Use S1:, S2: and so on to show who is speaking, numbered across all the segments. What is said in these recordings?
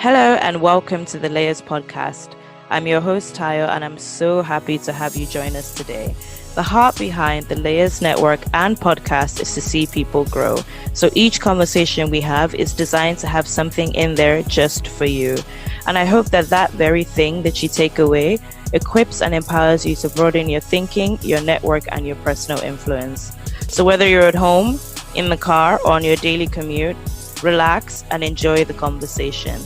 S1: Hello and welcome to the Layers podcast. I'm your host Tayo and I'm so happy to have you join us today. The heart behind the Layers Network and podcast is to see people grow. So each conversation we have is designed to have something in there just for you. And I hope that that very thing that you take away equips and empowers you to broaden your thinking, your network, and your personal influence. So whether you're at home, in the car, or on your daily commute, relax and enjoy the conversation.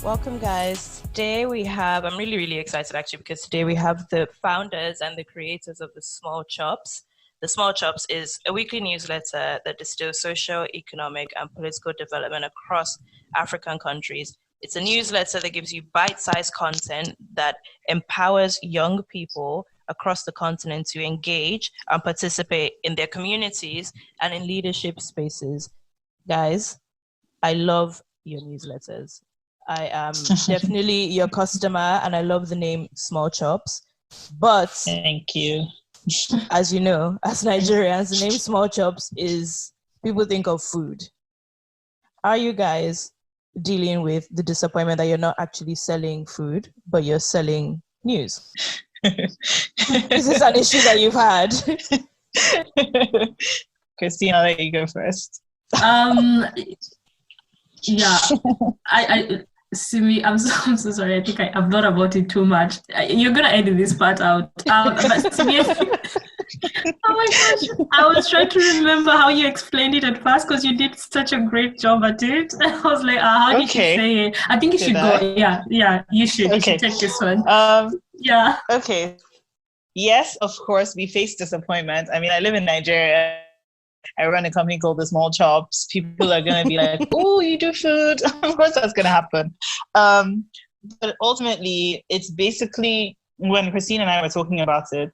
S1: Welcome, guys. Today I'm really excited actually, because today we have the founders and the creators of The Small Chops. The Small Chops is a weekly newsletter that distills social, economic, and political development across African countries. It's a newsletter that gives you bite-sized content that empowers young people across the continent to engage and participate in their communities and in leadership spaces. Guys, I love your newsletters. I am definitely your customer and I love the name Small Chops. But
S2: thank you.
S1: As you know, as Nigerians, the name Small Chops is people think of food. Are you guys dealing with the disappointment that you're not actually selling food, but you're selling news? Is this an issue that you've had?
S2: Christina, I'll let you go first.
S3: Yeah, Simi, I'm so sorry. I think I've thought about it too much. You're gonna edit this part out. But Simi, oh my gosh, I was trying to remember how you explained it at first because you did such a great job at it. I was like, how did you say it? I think you should go. Yeah, you should. Okay. You should take this one. Yeah.
S2: Okay. Yes, of course, we face disappointment. I mean, I live in Nigeria. I run a company called The Small Chops. People are going to be like, oh, you do food. Of course that's going to happen. But ultimately, it's basically when Christine and I were talking about it,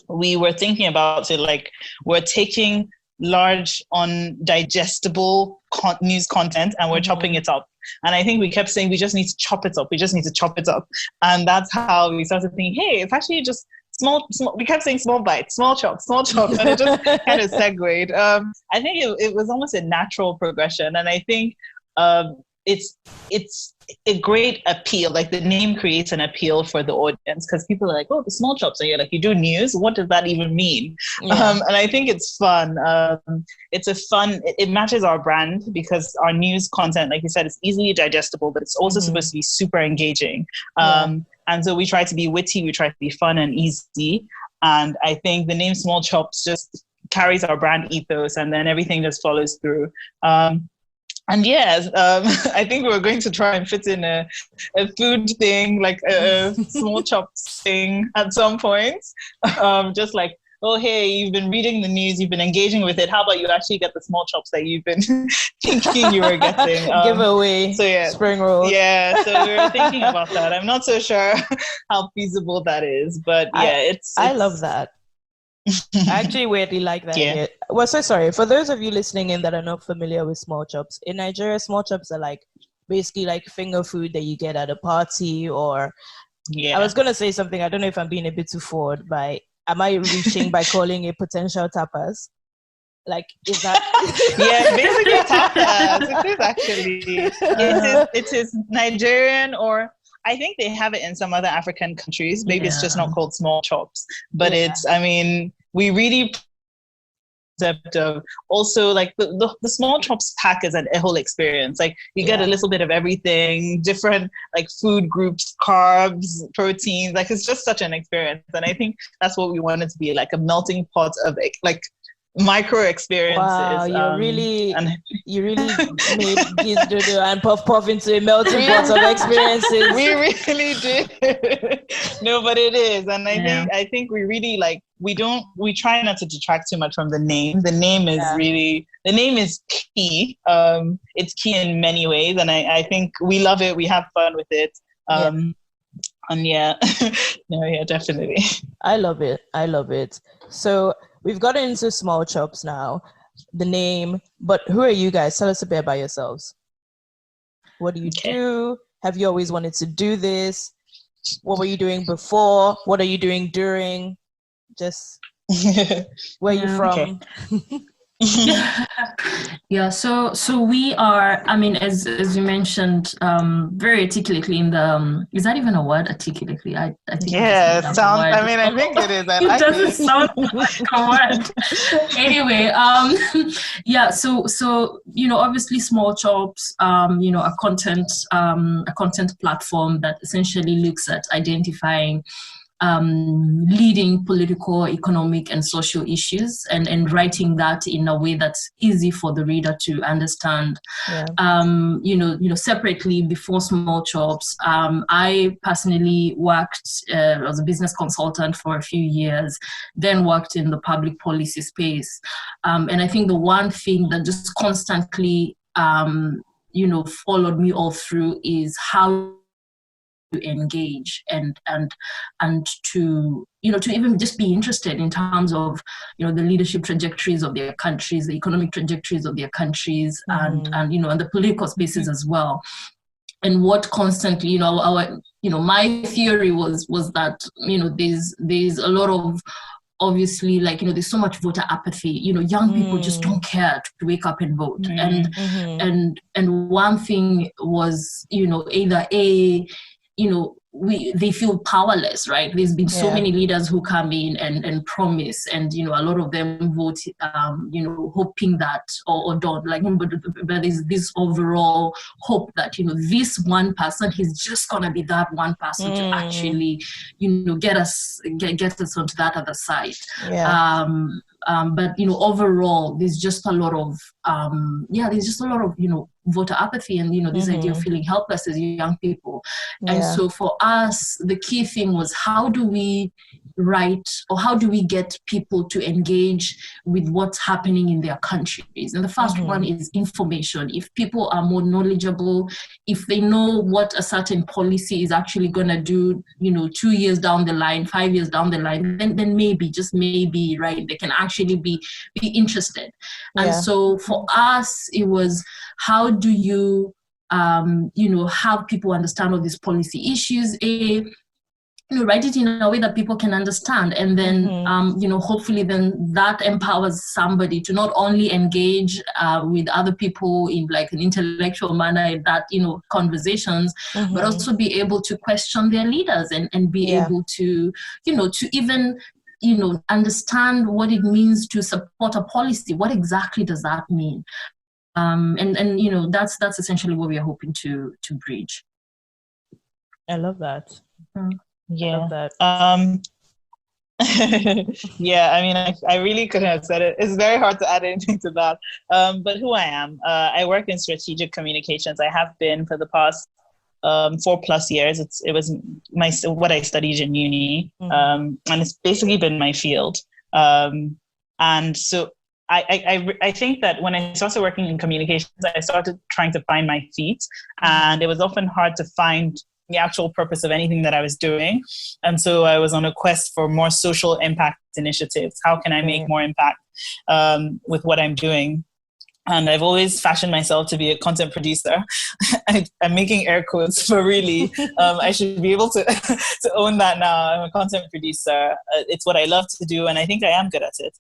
S2: we were thinking about it like we're taking large, undigestible news content and we're chopping it up. And I think we kept saying, we just need to chop it up. We just need to chop it up. And that's how we started thinking, hey, it's actually just small, we kept saying small bites, small chops, and it just kind of segued. I think it was almost a natural progression, and I think it's a great appeal. Like the name creates an appeal for the audience because people are like, oh, The Small Chops, and you're like, you do news? What does that even mean? Yeah. And I think it's fun. It matches our brand because our news content, like you said, is easily digestible, but it's also supposed to be super engaging. And so we try to be witty, we try to be fun and easy. And I think the name Small Chops just carries our brand ethos and then everything just follows through. And yes, I think we're going to try and fit in a food thing, like a Small Chops thing at some point. Just like, oh, hey, you've been reading the news, you've been engaging with it. How about you actually get the small chops that you've been thinking you were getting?
S1: Giveaway, spring rolls.
S2: Yeah, so we were thinking about that. I'm not so sure how feasible that is, but yeah,
S1: I love that. I actually weirdly like that. Yeah. Well, so sorry. For those of you listening in that are not familiar with small chops, in Nigeria, small chops are like basically like finger food that you get at a party or... Yeah. I was going to say something. I don't know if I'm being a bit too forward by... Am I reaching by calling it potential tapas? Like, is that...
S2: Yeah, basically tapas. It is actually. It is Nigerian, or I think they have it in some other African countries. Maybe it's just not called small chops. But we really... of also like the small chops pack is a whole experience. Like you get a little bit of everything, different like food groups, carbs, proteins. Like it's just such an experience, and I think that's what we want it to be, like a melting pot of like micro experiences.
S1: Wow, you really made Giz Dodo and Puff Puff into a melting pot of experiences.
S2: We really did. No, but it is, and I think we really like. We try not to detract too much from the name. The name is key. It's key in many ways, and I think we love it. We have fun with it. And definitely.
S1: I love it. So we've gotten into Small Chops now, the name, but who are you guys? Tell us a bit about yourselves. What do you do? Have you always wanted to do this? What were you doing before? What are you doing during? Just where are you from?
S3: Yeah, so we are, I mean, as you mentioned, very articulately in the is that even a word, articulately? I think you just
S2: Yeah,
S3: made
S2: it
S3: up a
S2: sounds.
S3: word.
S2: I mean, I think it is. I
S3: It
S2: like
S3: doesn't
S2: it.
S3: sound like a word. Anyway, yeah, so obviously Small Chops, a content platform that essentially looks at identifying leading political, economic, and social issues, and writing that in a way that's easy for the reader to understand.
S1: Yeah.
S3: Separately before Small Chops, I personally worked as a business consultant for a few years, then worked in the public policy space, and I think the one thing that just constantly followed me all through is how to engage and to to even just be interested in terms of the leadership trajectories of their countries, the economic trajectories of their countries, and the political spaces as well. And what constantly our my theory was that there's a lot of, obviously, like there's so much voter apathy. Young people just don't care to wake up and vote. And one thing was either they feel powerless, right? There's been so many leaders who come in and promise, and a lot of them vote hoping that or don't, like, but there's this overall hope that this one person, he's just gonna be that one person to actually get us onto that other side. But overall there's just a lot of voter apathy, and this idea of feeling helpless as young people. And so for us, the key thing was, how do we write, or how do we get people to engage with what's happening in their countries? And the first one is information. If people are more knowledgeable, if they know what a certain policy is actually going to do 2 years down the line, 5 years down the line, then maybe, just maybe, right, they can actually be interested. And so for us, it was, how do you have people understand all these policy issues, write it in a way that people can understand, and then hopefully then that empowers somebody to not only engage with other people in like an intellectual manner in that conversations, but also be able to question their leaders and be able to to even understand what it means to support a policy. What exactly does that mean? And that's essentially what we are hoping to bridge.
S1: I love that.
S2: Yeah.
S1: I love that.
S2: Yeah, I mean, I really couldn't have said it. It's very hard to add anything to that. But who I am, I work in strategic communications. I have been for the past 4+ years. It was what I studied in uni, and it's basically been my field. And so I think that when I started working in communications, I started trying to find my feet, and it was often hard to find the actual purpose of anything that I was doing. And so I was on a quest for more social impact initiatives. How can I make more impact with what I'm doing? And I've always fashioned myself to be a content producer. I'm making air quotes, but really, I should be able to own that now. I'm a content producer. It's what I love to do, and I think I am good at it.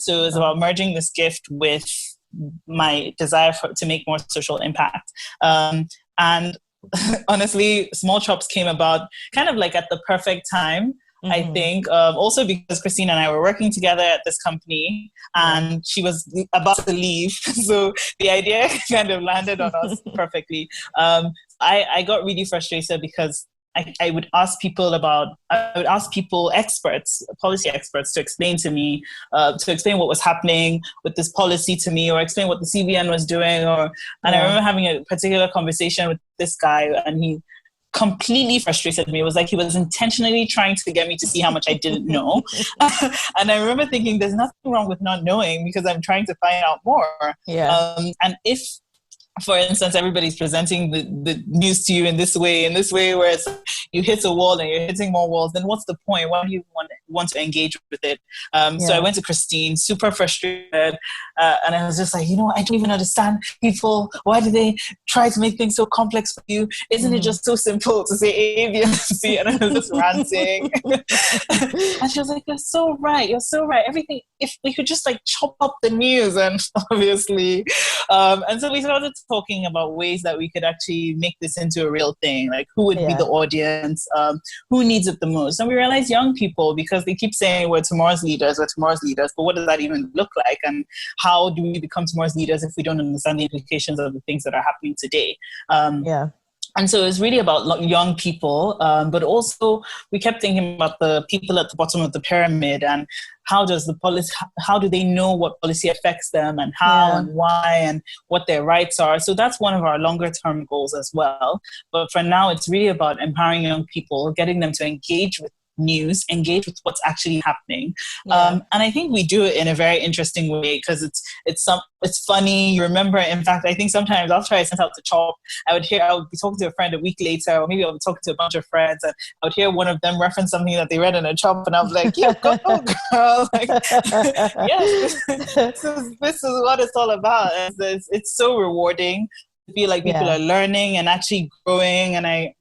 S2: So it's about merging this gift with my desire to make more social impact. And honestly, Small Chops came about kind of like at the perfect time. I think also because Christine and I were working together at this company, and she was about to leave, so the idea kind of landed on us perfectly. I got really frustrated because I would ask people experts, policy experts, to explain to me, to explain what was happening with this policy to me, or explain what the CBN was doing. And I remember having a particular conversation with this guy, and he completely frustrated me. It was like he was intentionally trying to get me to see how much I didn't know. And I remember thinking, there's nothing wrong with not knowing, because I'm trying to find out more. And if for instance, everybody's presenting the news to you in this way, where it's, you hit a wall and you're hitting more walls, then what's the point? Why do you want to engage with it? So I went to Christine, super frustrated, and I was just like, I don't even understand people. Why do they try to make things so complex for you? Isn't it just so simple to say A, B, and C? And I was just ranting. And she was like, you're so right. Everything, if we could just like chop up the news, and obviously, and so we started talking about ways that we could actually make this into a real thing. Like, who would be the audience? Who needs it the most? And we realized young people, because they keep saying we're tomorrow's leaders, but what does that even look like? And how do we become tomorrow's leaders if we don't understand the implications of the things that are happening today? And so it's really about young people, but also we kept thinking about the people at the bottom of the pyramid, and how do they know what policy affects them, and how and why, and what their rights are. So that's one of our longer term goals as well. But for now, it's really about empowering young people, getting them to engage with news, engage with what's actually happening. And I think we do it in a very interesting way, because it's funny. You remember, in fact, I think sometimes after I sent out the CHOP, I would be talking to a friend a week later, or maybe I would be talking to a bunch of friends, and I would hear one of them reference something that they read in a CHOP, and I was like, yeah, go girl. Like, yes, this is what it's all about. It's so rewarding to feel like people are learning and actually growing. And I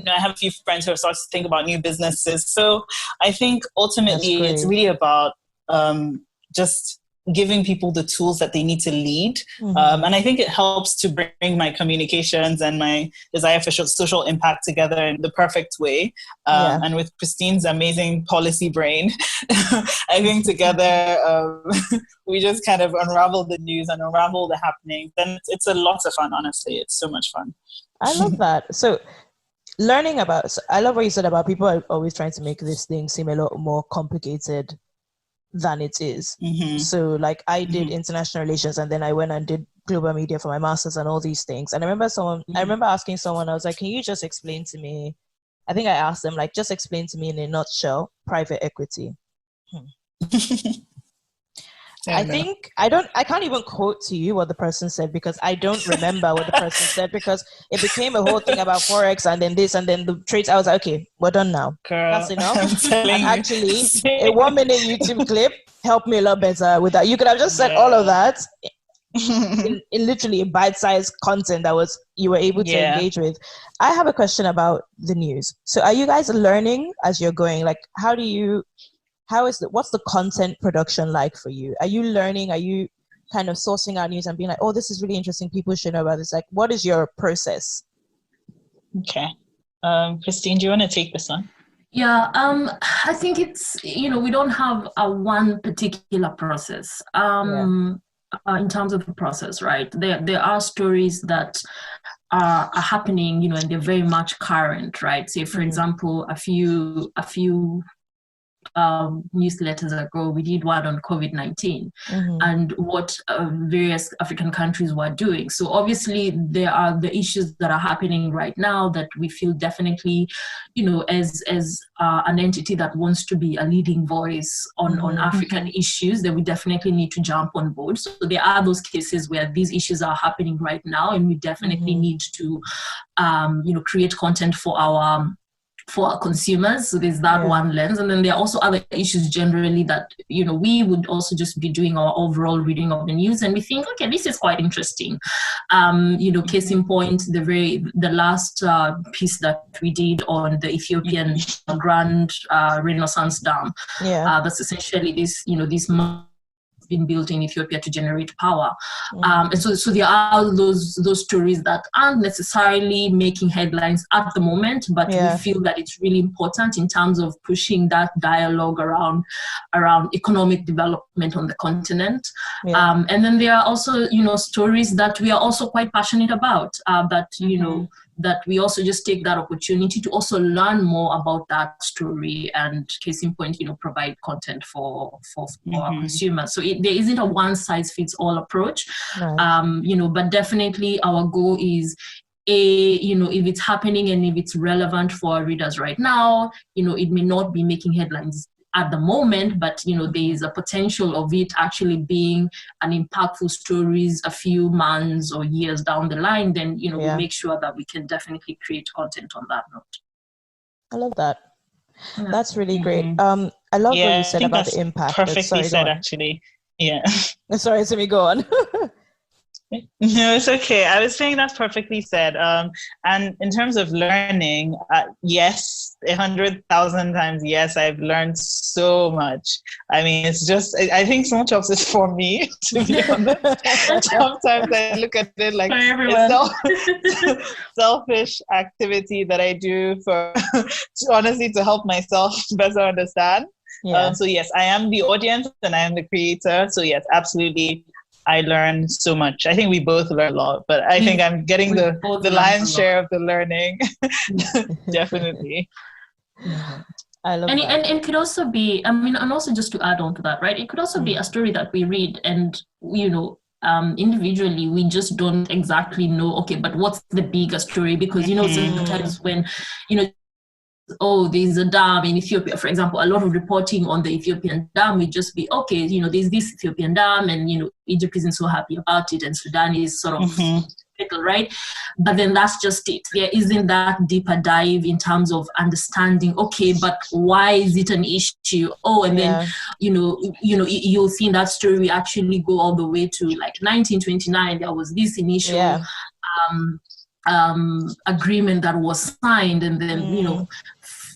S2: have a few friends who have started to think about new businesses. So I think ultimately it's really about just giving people the tools that they need to lead. And I think it helps to bring my communications and my desire for social impact together in the perfect way. And with Christine's amazing policy brain, I think together we just kind of unravel the news and unravel the happenings. And it's a lot of fun, honestly. It's so much fun.
S4: I love that. So I love what you said about people are always trying to make this thing seem a lot more complicated than it is. So like I did international relations, and then I went and did global media for my master's and all these things. And I remember asking someone, I was like, can you just explain to me, I think I asked them, like, just explain to me in a nutshell, private equity. I think I can't even quote to you what the person said, because I don't remember what the person said, because it became a whole thing about Forex and then this and then the trades. I was like, okay, we're done now.
S2: Girl,
S4: that's enough. And actually, a 1 minute YouTube clip helped me a lot better with that. You could have just said all of that in literally a bite-sized content that you were able to engage with. I have a question about the news. So are you guys learning as you're going? Like, what's the content production like for you? Are you learning? Are you kind of sourcing out news and being like, oh, this is really interesting, people should know about this? Like, what is your process?
S2: Okay. Christine, do you want to take this one?
S3: Yeah, I think it's, we don't have a one particular process in terms of the process, right? There are stories that are happening, and they're very much current, right? Say, for example, a few newsletters ago, we did one on COVID-19 and what various African countries were doing. So obviously there are the issues that are happening right now that we feel definitely, as an entity that wants to be a leading voice on African issues, that we definitely need to jump on board. So there are those cases where these issues are happening right now, and we definitely need to, create content for our consumers. So there's that one lens. And then there are also other issues generally that, we would also just be doing our overall reading of the news, and we think, okay, this is quite interesting. Case in point, the last piece that we did on the Ethiopian Grand Renaissance Dam. That's essentially this been built in Ethiopia to generate power. And so there are those stories that aren't necessarily making headlines at the moment, but we feel that it's really important in terms of pushing that dialogue around economic development on the continent. And then there are also, stories that we are also quite passionate about, that we also just take that opportunity to also learn more about that story, and case in point, provide content for our consumers. So there isn't a one size fits all approach, but definitely our goal is if it's happening and if it's relevant for our readers right now, it may not be making headlines at the moment, but there is a potential of it actually being an impactful stories a few months or years down the line, then we'll make sure that we can definitely create content on that note.
S4: I love that. Yeah. That's really great. I love what you said about the impact.
S2: Perfectly said, actually. Yeah.
S4: Sorry, Simi, go on.
S2: No, it's okay. I was saying that's perfectly said. And in terms of learning, yes, 100,000 times yes, I've learned so much. I mean, it's just, I think Small Chops is for me, to be honest. Sometimes I look at it like it's selfish activity that I do honestly to help myself better understand. Yeah. So yes, I am the audience and I am the creator. So yes, absolutely. I learned so much. I think we both learn a lot, but I think I'm getting the lion's share of the learning. Definitely.
S4: I love
S3: that. And it could also be, and also just to add on to that, right? It could also be a story that we read and, individually, we just don't exactly know, okay, but what's the bigger story? Because, sometimes when, there's a dam in Ethiopia, for example, a lot of reporting on the Ethiopian dam would just be, okay, there's this Ethiopian dam and, Egypt isn't so happy about it and Sudan is sort of fickle, right? But then that's just it. There isn't that deeper dive in terms of understanding, okay, but why is it an issue? And then, you'll see in that story, we actually go all the way to like 1929, there was this initial agreement that was signed, and then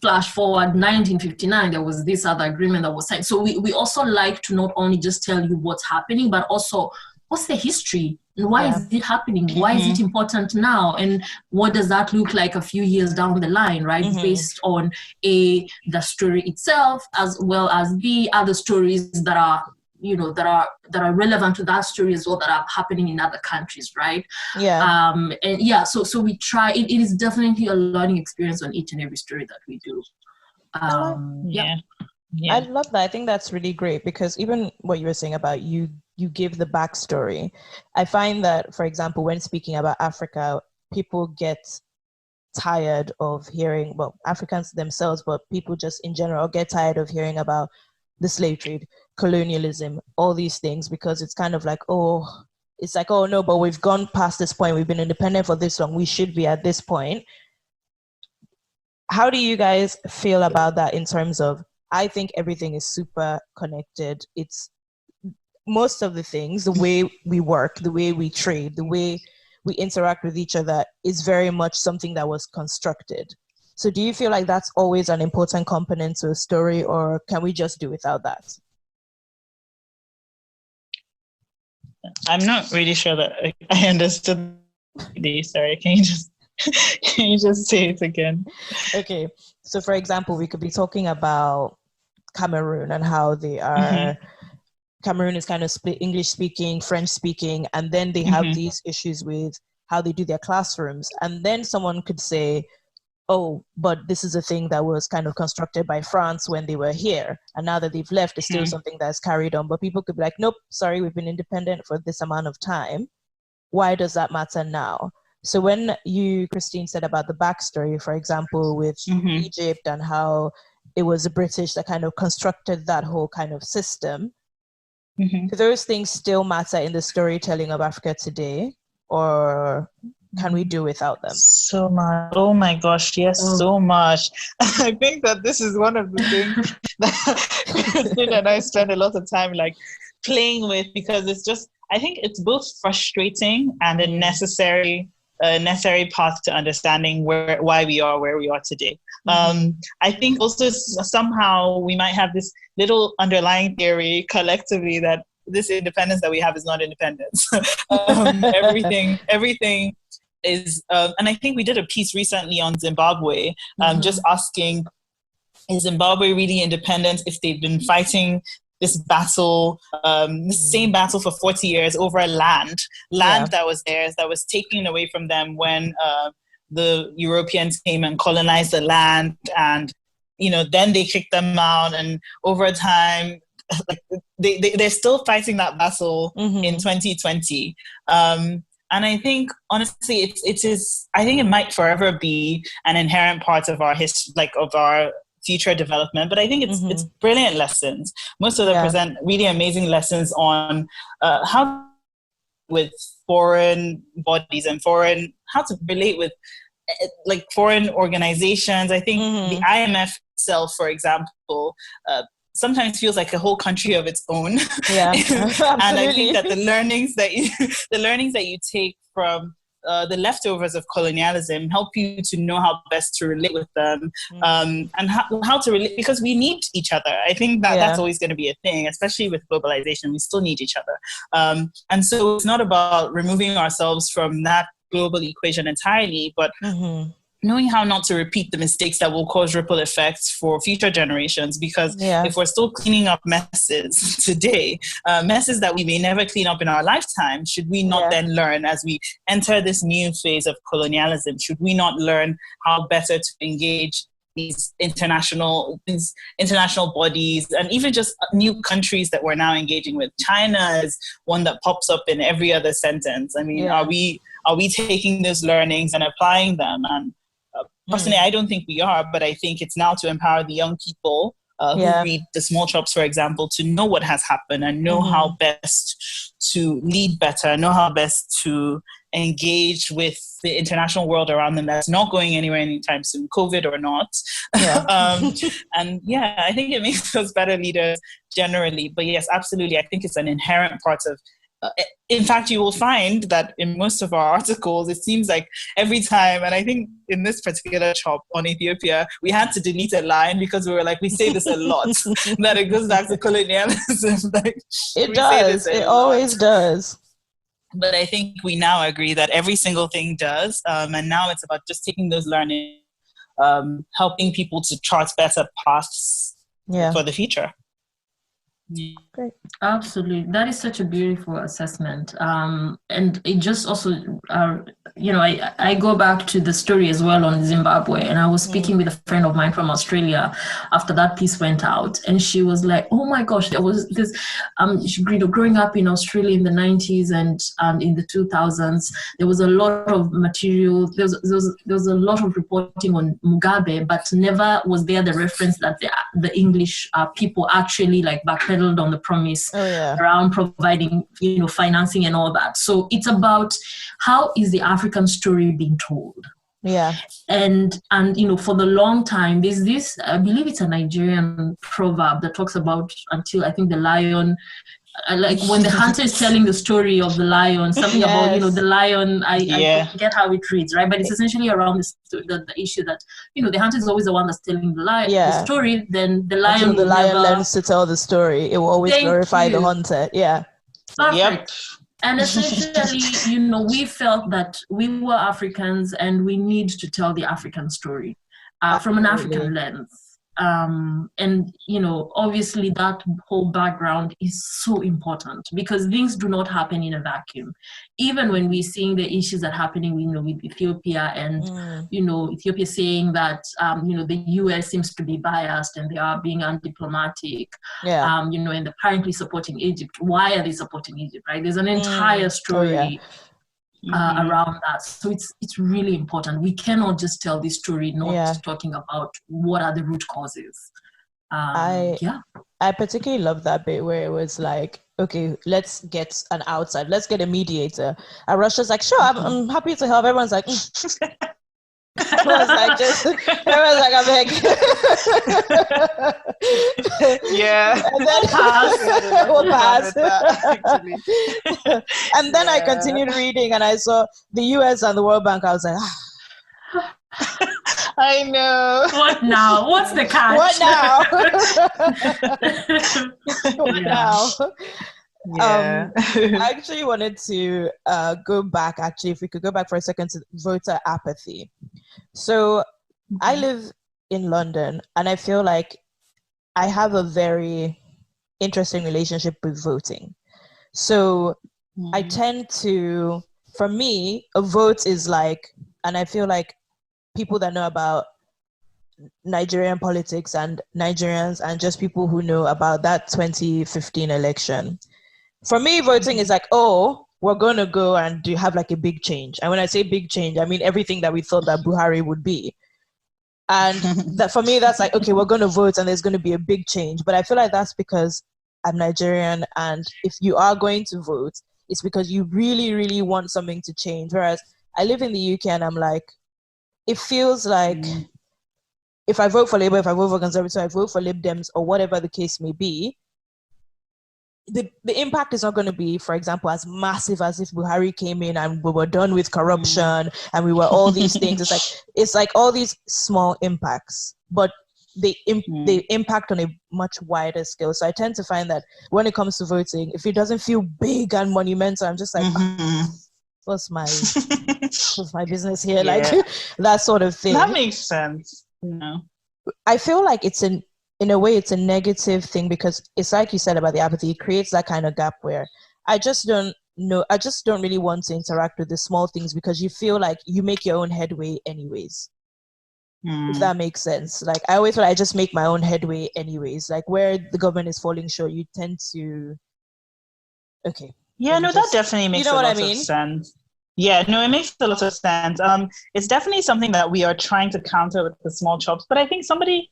S3: flash forward 1959, there was this other agreement that was signed. So we also like to not only just tell you what's happening, but also what's the history and why is it happening? Why is it important now? And what does that look like a few years down the line, right? Based on the story itself, as well as the other stories that are that are relevant to that story as well, that are happening in other countries, right? So we try. It is definitely a learning experience on each and every story that we do.
S4: I love that. I think that's really great, because even what you were saying about you give the backstory. I find that, for example, when speaking about Africa, people get tired of hearing, well, Africans themselves, but people just in general get tired of hearing about the slave trade, colonialism, all these things, because it's kind of like, oh no, but we've gone past this point. We've been independent for this long. We should be at this point. How do you guys feel about that in terms of, I think everything is super connected. It's most of the things, the way we work, the way we trade, the way we interact with each other is very much something that was constructed. So do you feel like that's always an important component to a story, or can we just do without that?
S2: I'm not really sure that I understood this. Sorry, can you just say it again?
S4: Okay. So for example, we could be talking about Cameroon and how they are, Cameroon is kind of split English speaking, French speaking, and then they have these issues with how they do their classrooms. And then someone could say, oh, but this is a thing that was kind of constructed by France when they were here. And now that they've left, it's still something that's carried on. But people could be like, nope, sorry, we've been independent for this amount of time. Why does that matter now? So when you, Christine, said about the backstory, for example, with Egypt and how it was the British that kind of constructed that whole kind of system, do those things still matter in the storytelling of Africa today? Or can we do without them?
S2: So much. Oh my gosh, yes, so much. I think that this is one of the things that Christine and I spend a lot of time like playing with, because it's just, I think it's both frustrating and a necessary path to understanding why we are where we are today. I think also somehow we might have this little underlying theory collectively that this independence that we have is not independence. Everything is, and I think we did a piece recently on Zimbabwe, just asking, is Zimbabwe really independent if they've been fighting this battle, the same battle for 40 years over land that was theirs, that was taken away from them when the Europeans came and colonized the land, and then they kicked them out, and over time, like they're still fighting that battle in 2020. And I think honestly, it is. I think it might forever be an inherent part of our history, like of our future development, but I think it's brilliant lessons. Most of them present really amazing lessons on how with foreign bodies and how to relate with like foreign organizations. I think the IMF itself, for example, sometimes feels like a whole country of its own.
S4: Yeah,
S2: and I think that the learnings that you take from the leftovers of colonialism help you to know how best to relate with them, and how to relate, because we need each other. I think that that's always going to be a thing, especially with globalization. We still need each other, and so it's not about removing ourselves from that global equation entirely, but knowing how not to repeat the mistakes that will cause ripple effects for future generations. Because if we're still cleaning up messes today, messes that we may never clean up in our lifetime, should we not then learn as we enter this new phase of colonialism? Should we not learn how better to engage these international bodies, and even just new countries that we're now engaging with? China is one that pops up in every other sentence. I mean, are we taking those learnings and applying them? And personally, I don't think we are, but I think it's now to empower the young people who read the small chops, for example, to know what has happened and know how best to lead better, know how best to engage with the international world around them that's not going anywhere anytime soon, COVID or not. And I think it makes us better leaders generally. But yes, absolutely, I think it's an inherent part of in fact, you will find that in most of our articles, it seems like every time, and I think in this particular chop on Ethiopia, we had to delete a line because we were like, we say this a lot, that it goes back to colonialism. Like,
S4: it does. It always does.
S2: But I think we now agree that every single thing does. And now it's about just taking those learnings, helping people to chart better paths for the future.
S3: Great. Absolutely, that is such a beautiful assessment, and it just also I go back to the story as well on Zimbabwe, and I was speaking with a friend of mine from Australia after that piece went out, and she was like, oh my gosh, there was this growing up in Australia in the 90s and in the 2000s, there was a lot of material, there was a lot of reporting on Mugabe, but never was there the reference that the English people actually like backpedaled on the promise around providing, financing and all that. So it's about how is the African story being told?
S4: Yeah.
S3: And for the long time, there's this, I believe it's a Nigerian proverb that talks about until I think the lion, like when the hunter is telling the story of the lion, something about, the lion, I forget how it reads, right? But it's essentially around the issue that, the hunter is always the one that's telling the story, then the lion
S4: learns to tell the story. It will always glorify the hunter. Yeah.
S3: Perfect. Yep. And essentially, we felt that we were Africans and we need to tell the African story from an African lens. And obviously that whole background is so important because things do not happen in a vacuum. Even when we're seeing the issues that are happening, with Ethiopia and, Ethiopia saying that, the US seems to be biased and they are being undiplomatic, and they're apparently supporting Egypt. Why are they supporting Egypt, right? There's an entire story around that. So it's really important. We cannot just tell this story not talking about what are the root causes. I particularly love that bit where it was like, okay, let's get an outside, let's get a mediator. And Russia's like, sure, I'm happy to help. Everyone's like, everyone's like, I'm like, and then we'll pass. And then I continued reading and I saw the US and the World Bank. I was like,
S2: I know.
S3: What now? What's the catch?
S4: What now? What now?
S2: Yeah.
S4: I actually wanted to go back, if we could go back for a second to voter apathy. So I live in London and I feel like I have a very interesting relationship with voting. So I tend to, for me, a vote is like, and I feel like people that know about Nigerian politics and Nigerians and just people who know about that 2015 election. For me, voting is like, oh, we're going to go and have like a big change. And when I say big change, I mean everything that we thought that Buhari would be. And that for me, that's like, okay, we're going to vote and there's going to be a big change. But I feel like that's because I'm Nigerian, and if you are going to vote, it's because you really, really want something to change. Whereas I live in the UK and I'm like, it feels like if I vote for Labour, if I vote for Conservative, I vote for Lib Dems or whatever the case may be, the impact is not going to be, for example, as massive as if Buhari came in and we were done with corruption and we were all these things. It's like all these small impacts, but they impact on a much wider scale. So I tend to find that when it comes to voting, if it doesn't feel big and monumental, I'm just like, what's my business here? Yeah. Like that sort of thing.
S2: That makes sense. No,
S4: I feel like in a way, it's a negative thing because it's like you said about the apathy. It creates that kind of gap where I just don't really want to interact with the small things because you feel like you make your own headway anyways. If that makes sense. Like I always feel like I just make my own headway anyways. Like where the government is falling short, you tend to
S2: that definitely makes a lot of sense. Yeah, no, it makes a lot of sense. It's definitely something that we are trying to counter with the small chops, but I think somebody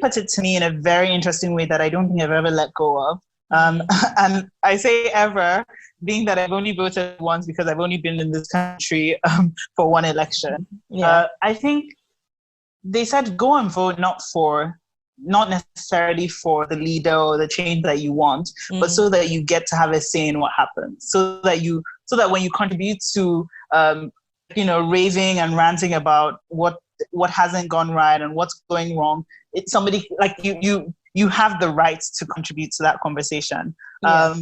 S2: puts it to me in a very interesting way that I don't think I've ever let go of. And I say ever, being that I've only voted once because I've only been in this country for one election. Yeah. I think they said go and vote not necessarily for the leader or the change that you want, but so that you get to have a say in what happens. So that when you contribute to, raving and ranting about what hasn't gone right and what's going wrong, it's somebody like you have the right to contribute to that conversation. Yeah.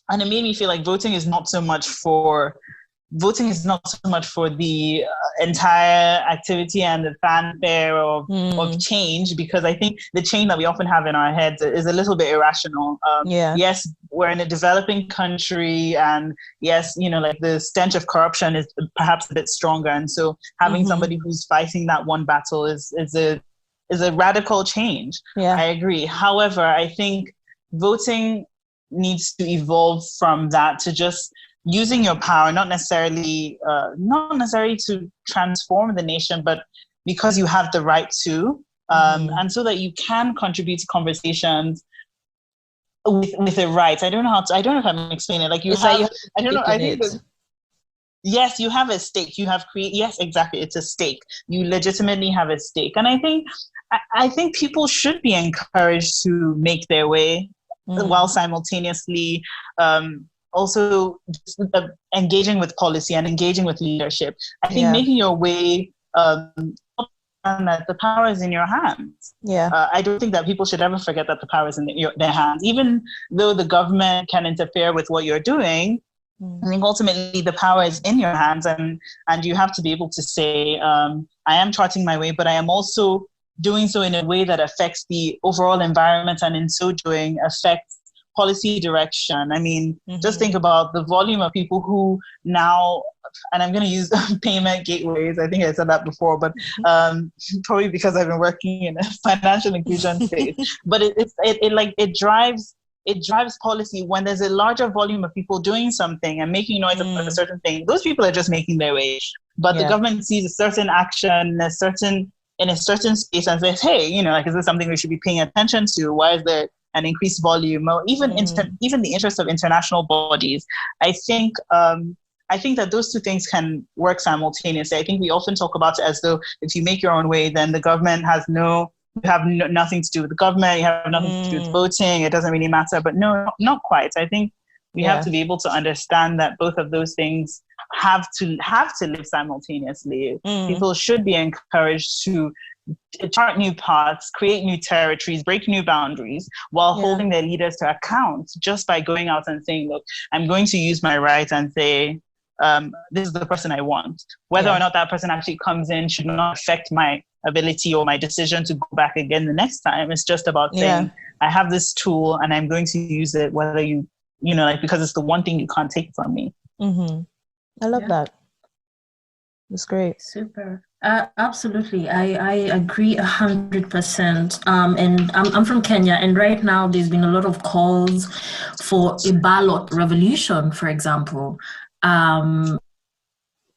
S2: And it made me feel like voting is not so much for the entire activity and the fanfare of change, because I think the change that we often have in our heads is a little bit irrational. Yes, we're in a developing country, and yes, like the stench of corruption is perhaps a bit stronger, and so having somebody who's fighting that one battle is a radical change. Yeah, I agree. However, I think voting needs to evolve from that to just using your power, not necessarily to transform the nation, but because you have the right to, and so that you can contribute to conversations with a right. I don't know if I'm explaining it. Like yes, you have a stake. Yes, exactly. It's a stake. You legitimately have a stake, and I think people should be encouraged to make their way while simultaneously. Also engaging with policy and engaging with leadership. I think making your way, that the power is in your hands. Yeah. I don't think that people should ever forget that the power is in their hands. Even though the government can interfere with what you're doing, I think ultimately the power is in your hands, and you have to be able to say, I am charting my way, but I am also doing so in a way that affects the overall environment, and in so doing affects policy direction. I mean, just think about the volume of people who now, and I'm going to use payment gateways. I think I said that before, but probably because I've been working in a financial inclusion space. But it drives policy when there's a larger volume of people doing something and making noise about a certain thing. Those people are just making their way. But the government sees a certain action in a certain space and says, hey, is this something we should be paying attention to? Why is there an increased volume, or even even the interest of international bodies? I think that those two things can work simultaneously. I think we often talk about it as though if you make your own way, then the government nothing to do with the government. You have nothing to do with voting. It doesn't really matter. But no, not quite. I think we have to be able to understand that both of those things have to live simultaneously. People should be encouraged to chart new paths, create new territories, break new boundaries, while holding their leaders to account just by going out and saying, look, I'm going to use my right and say, this is the person I want. Whether or not that person actually comes in should not affect my ability or my decision to go back again the next time. It's just about saying, I have this tool and I'm going to use it, whether because it's the one thing you can't take from me.
S4: I love that. It's great.
S3: Super. Absolutely. I agree 100%. And I'm from Kenya, and right now there's been a lot of calls for a ballot revolution, for example.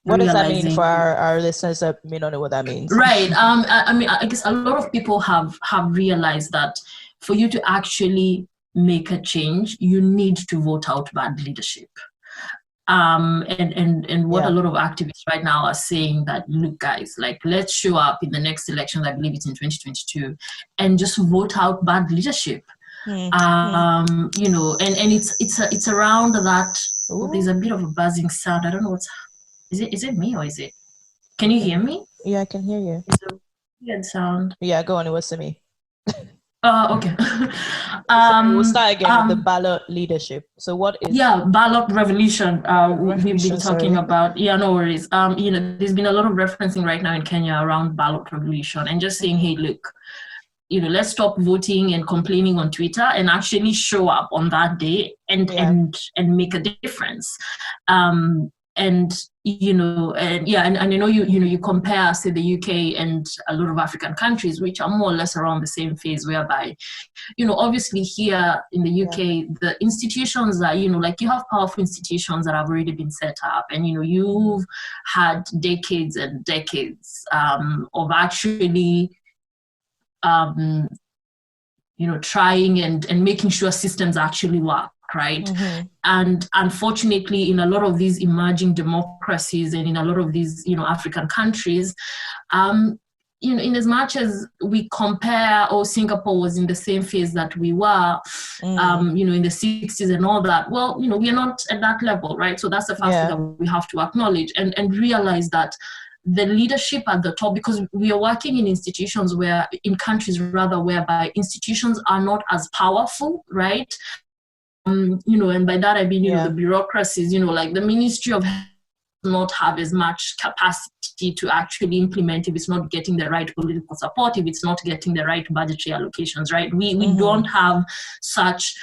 S4: What does that mean for our listeners that may not know what that means?
S3: Right. I guess a lot of people have realized that for you to actually make a change, you need to vote out bad leadership. And what a lot of activists right now are saying that, look, guys, like, let's show up in the next election, I believe it's in 2022, and just vote out bad leadership. You know, and it's around that. Oh, there's a bit of a buzzing sound. I don't know what's. Is it me or is it? Can you hear me?
S4: Yeah, I can hear you.
S3: It's a weird sound.
S4: Yeah, go on. It was to me.
S3: Okay.
S4: We'll start again with the ballot leadership. So what is?
S3: Yeah, ballot revolution. We've been talking about. Yeah, no worries. You know, there's been a lot of referencing right now in Kenya around ballot revolution and just saying, hey, look, you know, let's stop voting and complaining on Twitter and actually show up on that day and make a difference. And you know, and I know you compare, say, the UK and a lot of African countries, which are more or less around the same phase, whereby, you know, obviously here in the UK, the institutions are, you know, like, you have powerful institutions that have already been set up, and, you know, you've had decades and decades of actually, you know, trying and making sure systems actually work. Right. And unfortunately, in a lot of these emerging democracies and in a lot of these, you know, African countries, you know, in as much as we compare, Singapore was in the same phase that we were, you know, in the 60s and all that. Well, you know, we are not at that level, right? So that's the first thing that we have to acknowledge and realize that the leadership at the top, because we are working in institutions in countries whereby institutions are not as powerful, right? You know, and by that I mean, you know, the bureaucracies, you know, like the Ministry of Health does not have as much capacity to actually implement if it's not getting the right political support, if it's not getting the right budgetary allocations, right? We don't have such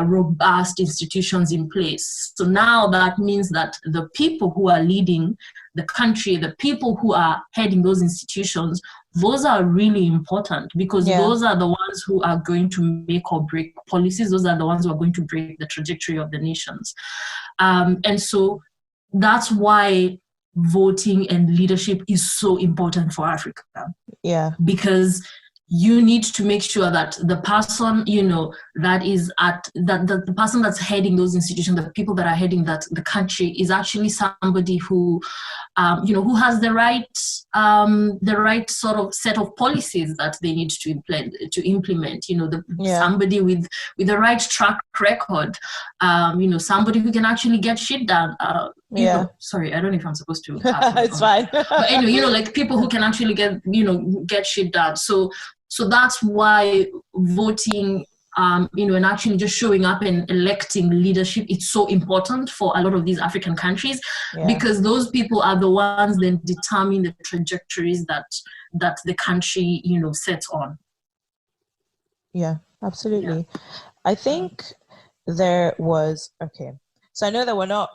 S3: robust institutions in place. So now that means that the people who are leading the country, the people who are heading those institutions, those are really important, because those are the ones who are going to make or break policies. Those are the ones who are going to break the trajectory of the nations. And so that's why voting and leadership is so important for Africa.
S4: Yeah.
S3: Because you need to make sure that the person, you know, that is the person that's heading those institutions, the people that are heading the country, is actually somebody who, you know, who has the right sort of set of policies that they need to implement. You know, somebody with the right track record. You know, somebody who can actually get shit done. You know, sorry, I don't know if I'm supposed to.
S4: It's fine.
S3: But anyway, you know, like, people who can actually get shit done. So that's why voting, you know, and actually just showing up and electing leadership, it's so important for a lot of these African countries, because those people are the ones that determine the trajectories that the country, you know, sets on.
S4: Yeah, absolutely. Yeah. I think there was, so I know that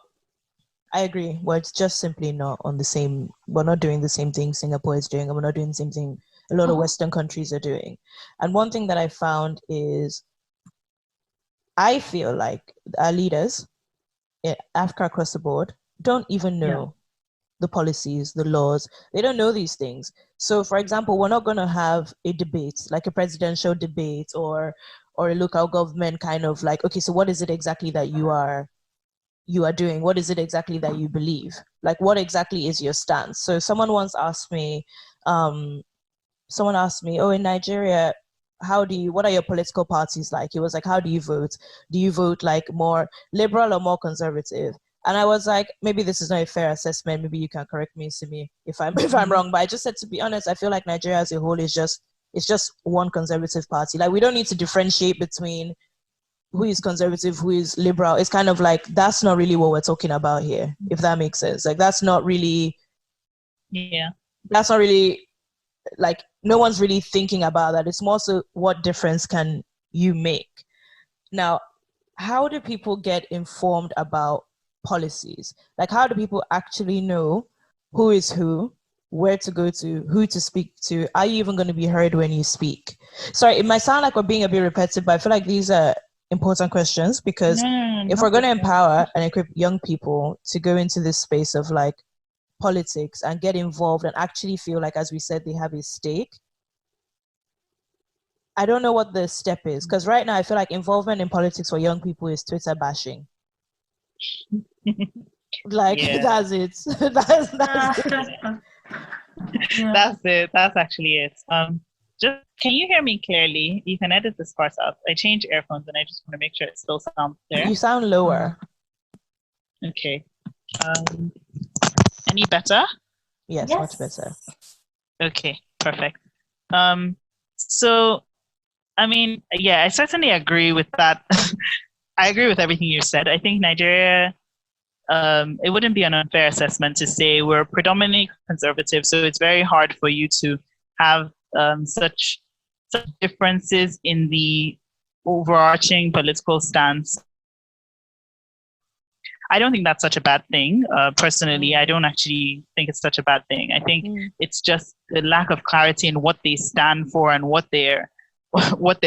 S4: I agree, we're just simply not on the same, we're not doing the same thing Singapore is doing, and we're not doing the same thing a lot of Western countries are doing. And one thing that I found is, I feel like our leaders in Africa across the board don't even know the policies, the laws. They don't know these things. So, for example, we're not going to have a debate, like a presidential debate or a local government kind of like, okay, so what is it exactly that you are doing? What is it exactly that you believe? Like, what exactly is your stance? So someone once asked me, in Nigeria, what are your political parties like? He was like, how do you vote? Do you vote like more liberal or more conservative? And I was like, maybe this is not a fair assessment. Maybe you can correct me, Simi, if I'm wrong. But I just said, to be honest, I feel like Nigeria as a whole is just one conservative party. Like, we don't need to differentiate between who is conservative, who is liberal. It's kind of like, that's not really what we're talking about here, if that makes sense. Like, that's not really, like, no one's really thinking about that. It's more so, what difference can you make? Now, how do people get informed about policies? Like, how do people actually know who is who, where to go to, who to speak to? Are you even going to be heard when you speak? Sorry, it might sound like we're being a bit repetitive, but I feel like these are important questions, because if we're going to empower and equip young people to go into this space of like politics and get involved and actually feel like, as we said, they have a stake. I don't know what the step is, because right now I feel like involvement in politics for young people is Twitter bashing. Like, that's it. that's it.
S2: That's it. That's actually it. Just can you hear me clearly? You can edit this part out. I changed earphones and I just want to make sure it still sounds clear.
S4: You sound lower.
S2: Okay. Any better?
S4: Yes, much better.
S2: Okay, perfect. So, I mean, yeah, I certainly agree with that. I agree with everything you said. I think Nigeria, it wouldn't be an unfair assessment to say we're predominantly conservative, so it's very hard for you to have such differences in the overarching political stance. I don't think that's such a bad thing. Personally, I don't actually think it's such a bad thing. I think it's just the lack of clarity in what they stand for and what their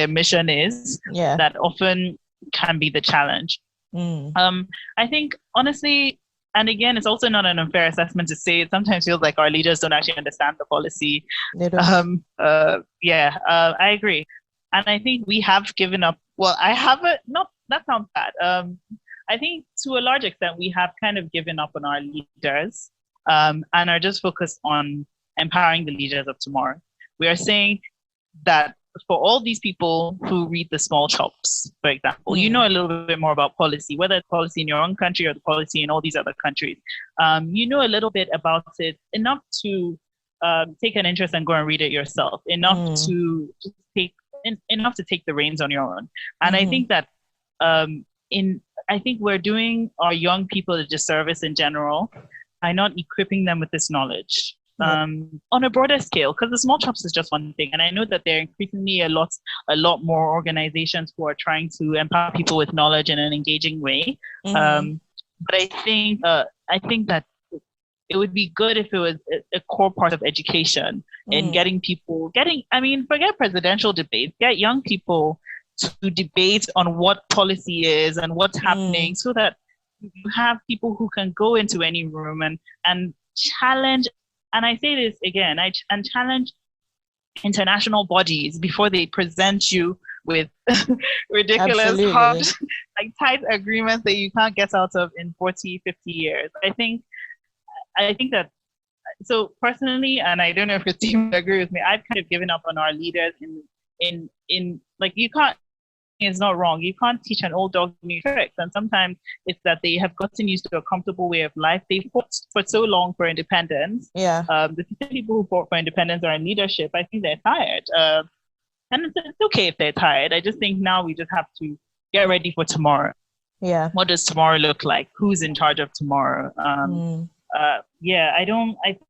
S2: mission is that often can be the challenge. I think, honestly, and again, it's also not an unfair assessment to say it sometimes feels like our leaders don't actually understand the policy. I agree. And I think we have given up. Well, I haven't, not, that sounds bad. I think to a large extent, we have kind of given up on our leaders and are just focused on empowering the leaders of tomorrow. We are saying that for all these people who read the small chops, for example, you know a little bit more about policy, whether it's policy in your own country or the policy in all these other countries. You know a little bit about it, enough to take an interest and go and read it yourself, enough to take the reins on your own. And I think that I think we're doing our young people a disservice in general by not equipping them with this knowledge. On a broader scale, because the small chops is just one thing, and I know that there are increasingly a lot more organizations who are trying to empower people with knowledge in an engaging way. But I think that it would be good if it was a core part of education in getting people forget presidential debates, get young people to debate on what policy is and what's happening, so that you have people who can go into any room and challenge. And I say this again, and challenge international bodies before they present you with ridiculous, hard, tight agreements that you can't get out of in 40, 50 years. I think that, so personally, and I don't know if your team would agree with me, I've kind of given up on our leaders in like, you can't, it's not wrong. You can't teach an old dog new tricks. And sometimes it's that they have gotten used to a comfortable way of life. They fought for so long for independence. The people who fought for independence are in leadership. I think they're tired. And it's okay if they're tired. I just think now we just have to get ready for tomorrow. What does tomorrow look like? Who's in charge of tomorrow? I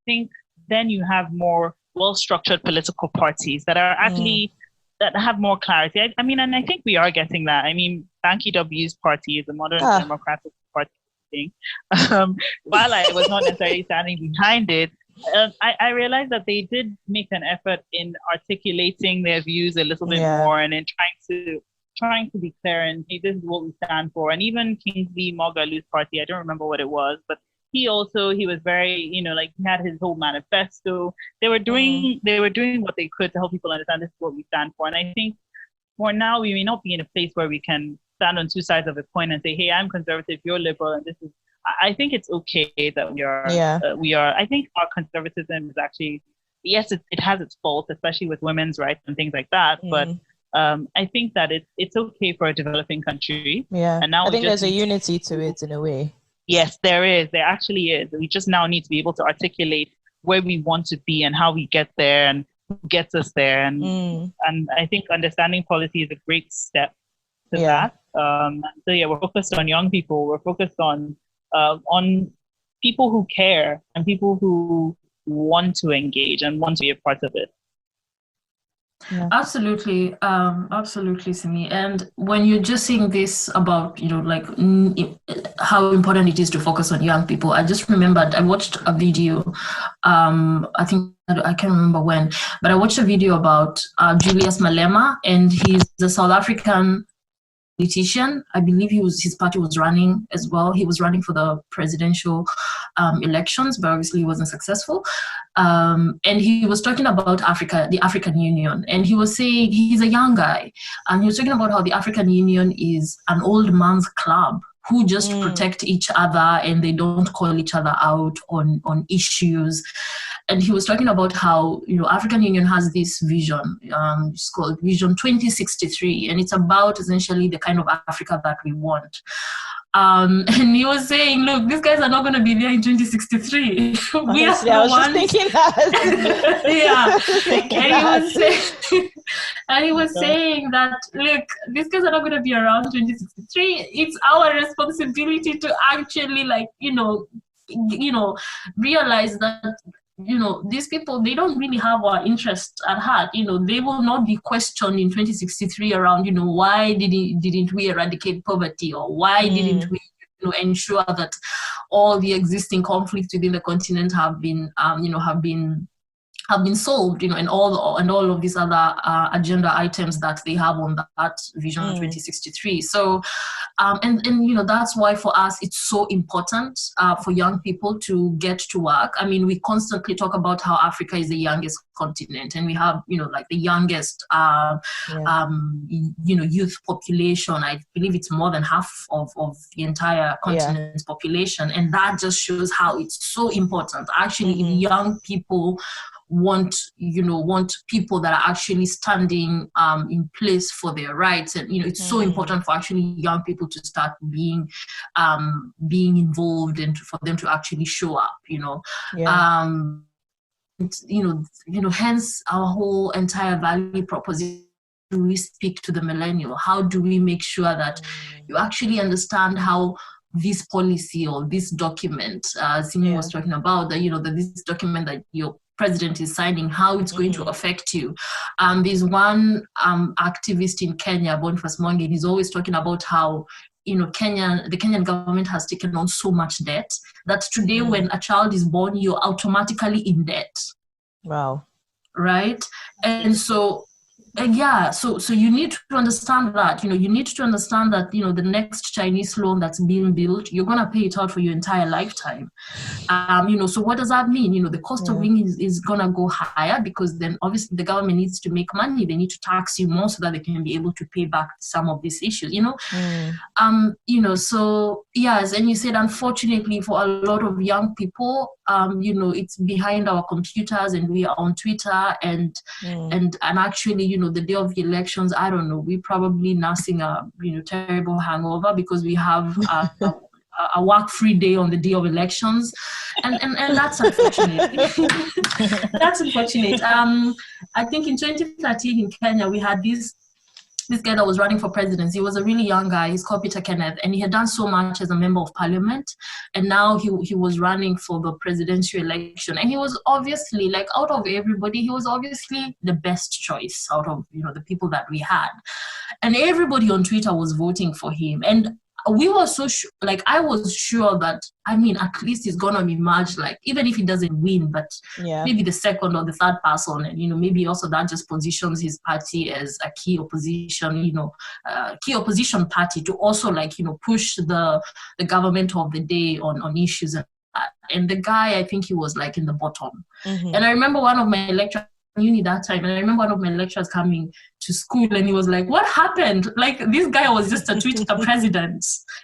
S2: think then you have more well-structured political parties that are actually that have more clarity. I mean, and I think we are getting that. I mean, Banky W's party is a modern democratic party thing. While I was not necessarily standing behind it, I realized that they did make an effort in articulating their views a little bit more, and in trying to be clear and say, this is what we stand for. And even Kingsley Moghalu's party, I don't remember what it was, but he was very, he had his whole manifesto. They were doing what they could to help people understand this is what we stand for. And I think for now, we may not be in a place where we can stand on two sides of a coin and say, hey, I'm conservative, you're liberal, and this is, I think it's okay that we are, I think our conservatism is actually, yes, it has its faults, especially with women's rights and things like that, but I think that it's okay for a developing country. And now
S4: I think there's a unity to it in a way.
S2: Yes, there is. There actually is. We just now need to be able to articulate where we want to be and how we get there and who gets us there. And I think understanding policy is a great step to that. We're focused on young people. We're focused on people who care and people who want to engage and want to be a part of it.
S3: Absolutely, Simi. And when you're just saying this about, how important it is to focus on young people, I just remembered I watched a video. I think I can't remember when, but I watched a video about Julius Malema, and he's the South African politician. I believe his party was running as well. He was running for the presidential elections, but obviously he wasn't successful. And he was talking about Africa, the African Union, and he was saying, he's a young guy, and he was talking about how the African Union is an old man's club who just protect each other and they don't call each other out on issues. And he was talking about how, African Union has this vision, it's called Vision 2063, and it's about essentially the kind of Africa that we want. And he was saying, look, these guys are not going to be there in 2063.
S4: Honestly, I was just thinking that.
S3: And he was saying that, look, these guys are not going to be around 2063. It's our responsibility to actually, realize that, these people, they don't really have our interest at heart. They will not be questioned in 2063 around, why didn't we eradicate poverty, or why didn't we ensure that all the existing conflicts within the continent have been solved, and all of these other agenda items that they have on that Vision 2063. So, and that's why for us it's so important for young people to get to work. I mean, we constantly talk about how Africa is the youngest continent, and we have the youngest youth population. I believe it's more than half of the entire continent's population, and that just shows how it's so important. Actually, if young people want people that are actually standing in place for their rights, and it's so important for actually young people to start being involved, and for them to actually show up. Hence our whole entire value proposition. Do we speak to the millennial? How do we make sure that you actually understand how this policy or this document, Simi was talking about, that this document that your president is signing, how it's going to affect you. There's one activist in Kenya, Boniface Mwangi, and he's always talking about how the Kenyan government has taken on so much debt that today when a child is born, you're automatically in debt.
S4: Wow.
S3: Right? And so so you need to understand that, you need to understand that, the next Chinese loan that's being built, you're going to pay it out for your entire lifetime. So what does that mean? The cost of living is going to go higher, because then obviously the government needs to make money. They need to tax you more so that they can be able to pay back some of these issues, so yes. And you said, unfortunately for a lot of young people, it's behind our computers, and we are on Twitter, and actually, the day of the elections, I don't know, we probably nursing a terrible hangover because we have a work-free day on the day of elections, and that's unfortunate. That's unfortunate. I think in 2013 in Kenya, we had this guy that was running for presidency. He was a really young guy. He's called Peter Kenneth, and he had done so much as a member of parliament, and now he was running for the presidential election. And he was obviously, out of everybody, he was obviously the best choice out of the people that we had, and everybody on Twitter was voting for him. And we were so I was sure that, at least he's gonna emerge, even if he doesn't win, but maybe the second or the third person, and maybe also that just positions his party as a key opposition party to also push the government of the day on issues. And the guy, I think he was in the bottom. And I remember one of my lecturers uni that time, and I remember one of my lecturers coming to school, and he was like, what happened? This guy was just a Twitter president.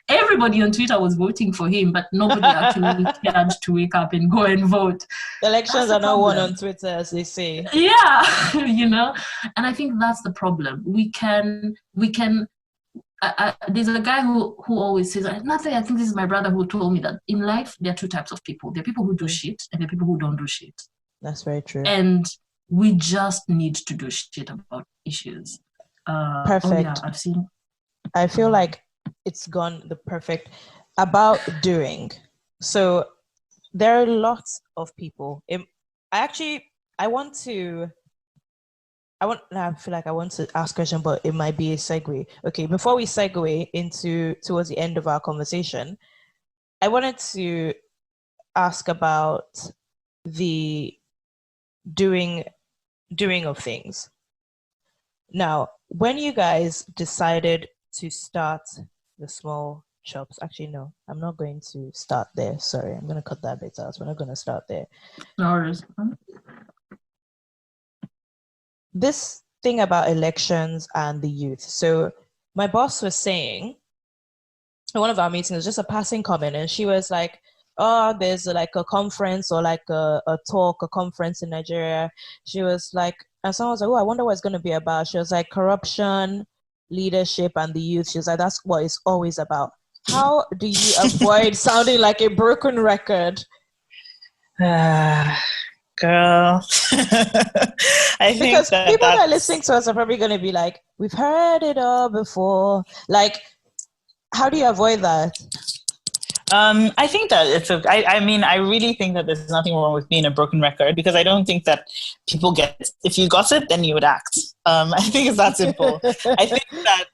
S3: Everybody on Twitter was voting for him, but nobody actually cared to wake up and go and vote.
S4: Elections are not won on Twitter, as they say.
S3: Yeah, and I think that's the problem. We can there's a guy who always says, nothing. I think this is my brother who told me that in life there are two types of people. There are people who do shit, and there are people who don't do shit.
S4: That's very true.
S3: And we just need to do shit about issues.
S4: Perfect.
S3: I've seen.
S4: I feel like it's gone the perfect about doing. So there are lots of people. I feel like I want to ask a question, but it might be a segue. Okay, before we segue towards the end of our conversation, I wanted to ask about the doing of things. Now, when you guys decided
S1: to start the small shops? Actually, no, I'm not going to start there. Sorry, I'm going to cut that bit out. We're not going to start there.
S3: No worries.
S1: This thing about elections and the youth. So my boss was saying in one of our meetings, just a passing comment, and she was like, oh, there's like a conference or like a conference in Nigeria. She was like, and someone was like, oh, I wonder what it's going to be about. She was like, corruption, leadership, and the youth. She was like, that's what it's always about. How do you avoid sounding like a broken record?
S2: Girl, I think
S1: because people that are listening to us are probably going to be like, we've heard it all before. Like, how do you avoid that?
S2: I think that I mean, I really think that there's nothing wrong with being a broken record, because I don't think that people get it. If you got it, then you would act. I think it's that simple. I think that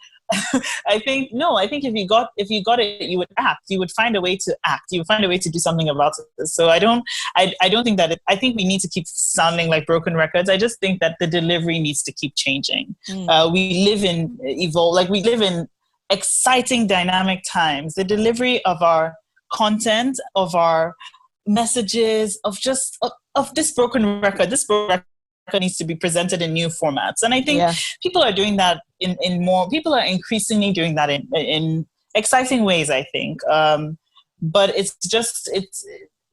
S2: I think if you got it, you would act. You would find a way to act. You would find a way to do something about it. So I don't think that I think we need to keep sounding like broken records. I just think that the delivery needs to keep changing. We live in exciting, dynamic times. The delivery of our content, of our messages, of this broken record needs to be presented in new formats. And I think people are doing that people are increasingly doing that in exciting ways, I think. But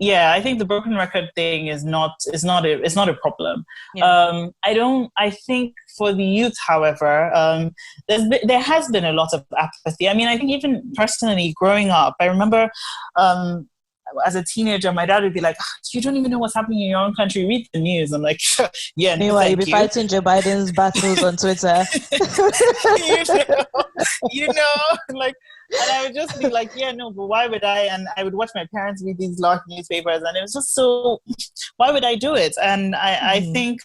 S2: I think the broken record thing is not a problem. Yeah. I think for the youth, however, there has been a lot of apathy. I mean, I think even personally growing up, I remember as a teenager, my dad would be like, you don't even know what's happening in your own country. Read the news. I'm like, yeah.
S1: Meanwhile, you'll be fighting Joe Biden's battles on Twitter.
S2: like, and I would just be like, yeah, no, but why would I? And I would watch my parents read these large newspapers, and it was just so, why would I do it? And I think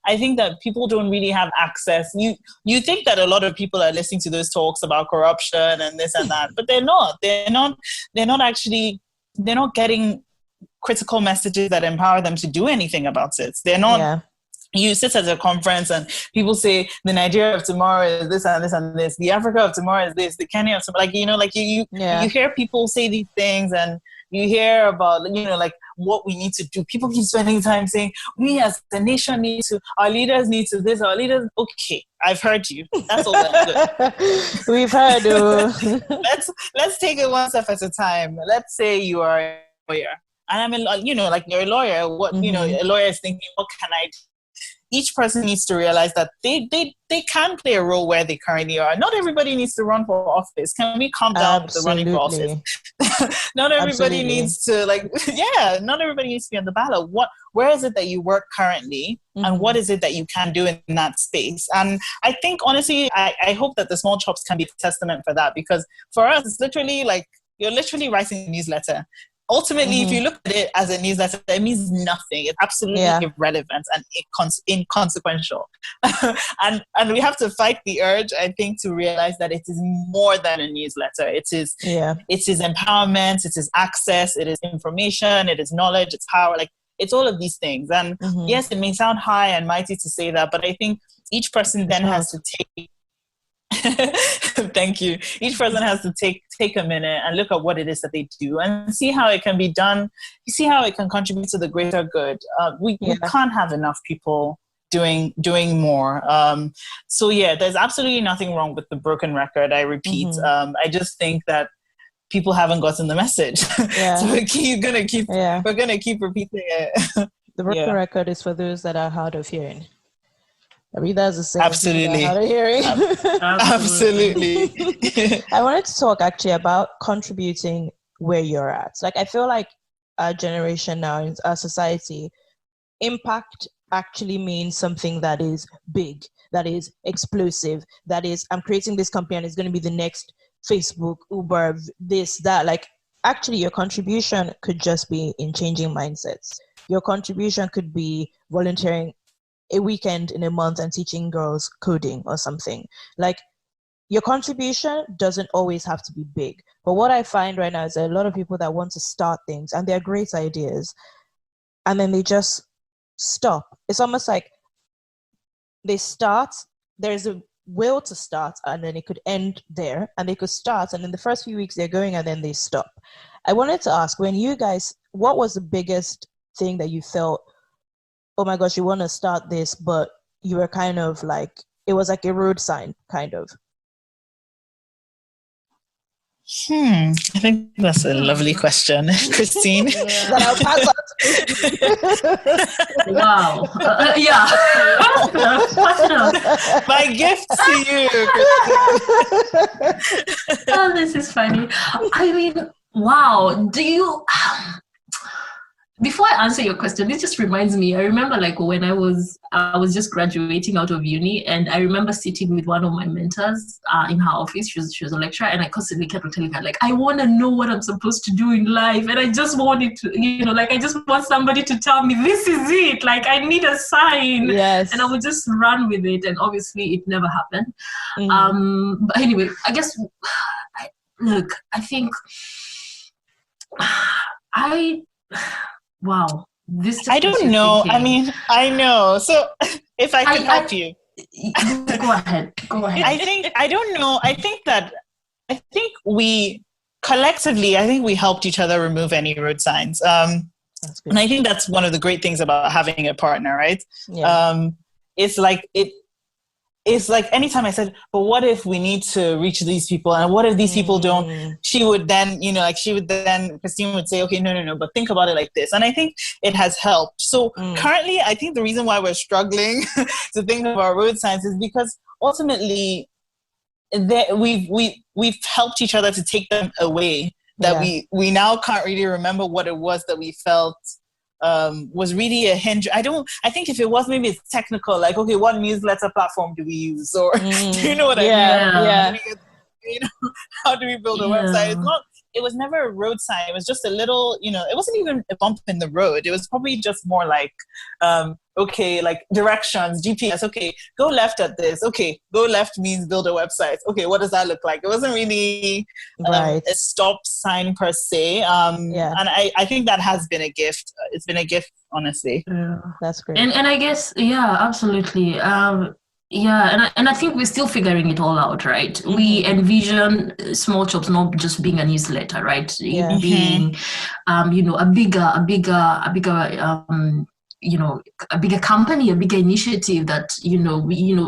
S2: that people don't really have access. You think that a lot of people are listening to those talks about corruption and this and that, but they're not. They're not getting critical messages that empower them to do anything about it. They're not. Yeah. You sit at a conference and people say the Nigeria of tomorrow is this and this and this. The Africa of tomorrow is this. The Kenya of tomorrow, you hear people say these things, and you hear about what we need to do. People keep spending time saying we as the nation need to. Our leaders need to this. Our leaders. Okay, I've heard you. That's all.
S1: We've heard.
S2: Let's take it one step at a time. Let's say you are a lawyer, and you're a lawyer. What a lawyer is thinking. What can I do? Each person needs to realize that they can play a role where they currently are. Not everybody needs to run for office. Can we calm down with the running for office? Not everybody needs to not everybody needs to be on the ballot. Where is it that you work currently, and what is it that you can do in that space? And I think, honestly, I hope that the small chops can be a testament for that, because for us, it's literally like you're literally writing a newsletter. Ultimately, if you look at it as a newsletter, it means nothing. It's absolutely irrelevant and inconsequential. and we have to fight the urge, I think, to realize that it is more than a newsletter. It is empowerment, it is access, it is information, it is knowledge, it's power. Like, it's all of these things. And yes, it may sound high and mighty to say that, but I think each person then has to take thank you. Each person has to take a minute and look at what it is that they do and see how it can be done. You see how it can contribute to the greater good. We can't have enough people doing more. So there's absolutely nothing wrong with the broken record. I repeat. I just think that people haven't gotten the message. So we're gonna keep repeating it.
S1: The broken record is for those that are hard of hearing. I mean, that's the same.
S2: Absolutely.
S1: Hard of hearing.
S2: Absolutely.
S1: I wanted to talk actually about contributing where you're at. Like, I feel like our generation now, our society, impact actually means something that is big, that is explosive, that is, I'm creating this company and it's going to be the next Facebook, Uber, this, that. Like, actually, your contribution could just be in changing mindsets. Your contribution could be volunteering a weekend in a month and teaching girls coding or something. Like, your contribution doesn't always have to be big. But what I find right now is a lot of people that want to start things and they're great ideas, and then they just stop. It's almost like they start, there's a
S4: will to start, and then it could end there, and they could start, and in the first few weeks they're going, and then they stop. I wanted to ask, when you guys, what was the biggest thing that you felt, oh my gosh, you want to start this, but you were kind of like, it was like a road sign, kind of?
S2: I think that's a lovely question, Christine.
S4: That I'll pass on.
S3: Wow. Yeah.
S2: My gift to you, Christine.
S3: Oh, this is funny. I mean, wow. Do you... Before I answer your question, this just reminds me, I remember like when I was just graduating out of uni, and I remember sitting with one of my mentors in her office. She was a lecturer, and I constantly kept on telling her, like, I want to know what I'm supposed to do in life. And I just wanted to, like, I just want somebody to tell me, this is it. Like, I need a sign.
S4: Yes.
S3: And I would just run with it. And obviously it never happened. But anyway, I guess, I think wow. This
S2: I don't know.
S3: thinking.
S2: I mean, I know. So if I can help you.
S3: Go ahead.
S2: I don't know. I think we collectively, we helped each other remove any road signs. And I think that's one of the great things about having a partner, right? Yeah. It's like anytime I said, but what if we need to reach these people, and what if these people don't, she would then, Christine would say, okay, no, but think about it like this. And I think it has helped. So currently, I think the reason why we're struggling to think of our road signs is because ultimately we've helped each other to take them away, that we now can't really remember what it was that we felt was really a hindrance. I think if it was, maybe it's technical, like, okay, what newsletter platform do we use? Or do you know what I mean?
S4: Yeah.
S2: How do we build a website? It was never a road sign. It was just a little, it wasn't even a bump in the road. It was probably just more like, okay, like directions, GPS. Okay, go left at this. Okay, go left means build a website. Okay, what does that look like? It wasn't really a stop sign per se. And I think that has been a gift. It's been a gift, honestly.
S3: Yeah.
S4: That's great.
S3: And I guess, absolutely. And I think we're still figuring it all out, right? Mm-hmm. We envision Small Chops not just being a newsletter, right? It being, a bigger company, a bigger initiative that,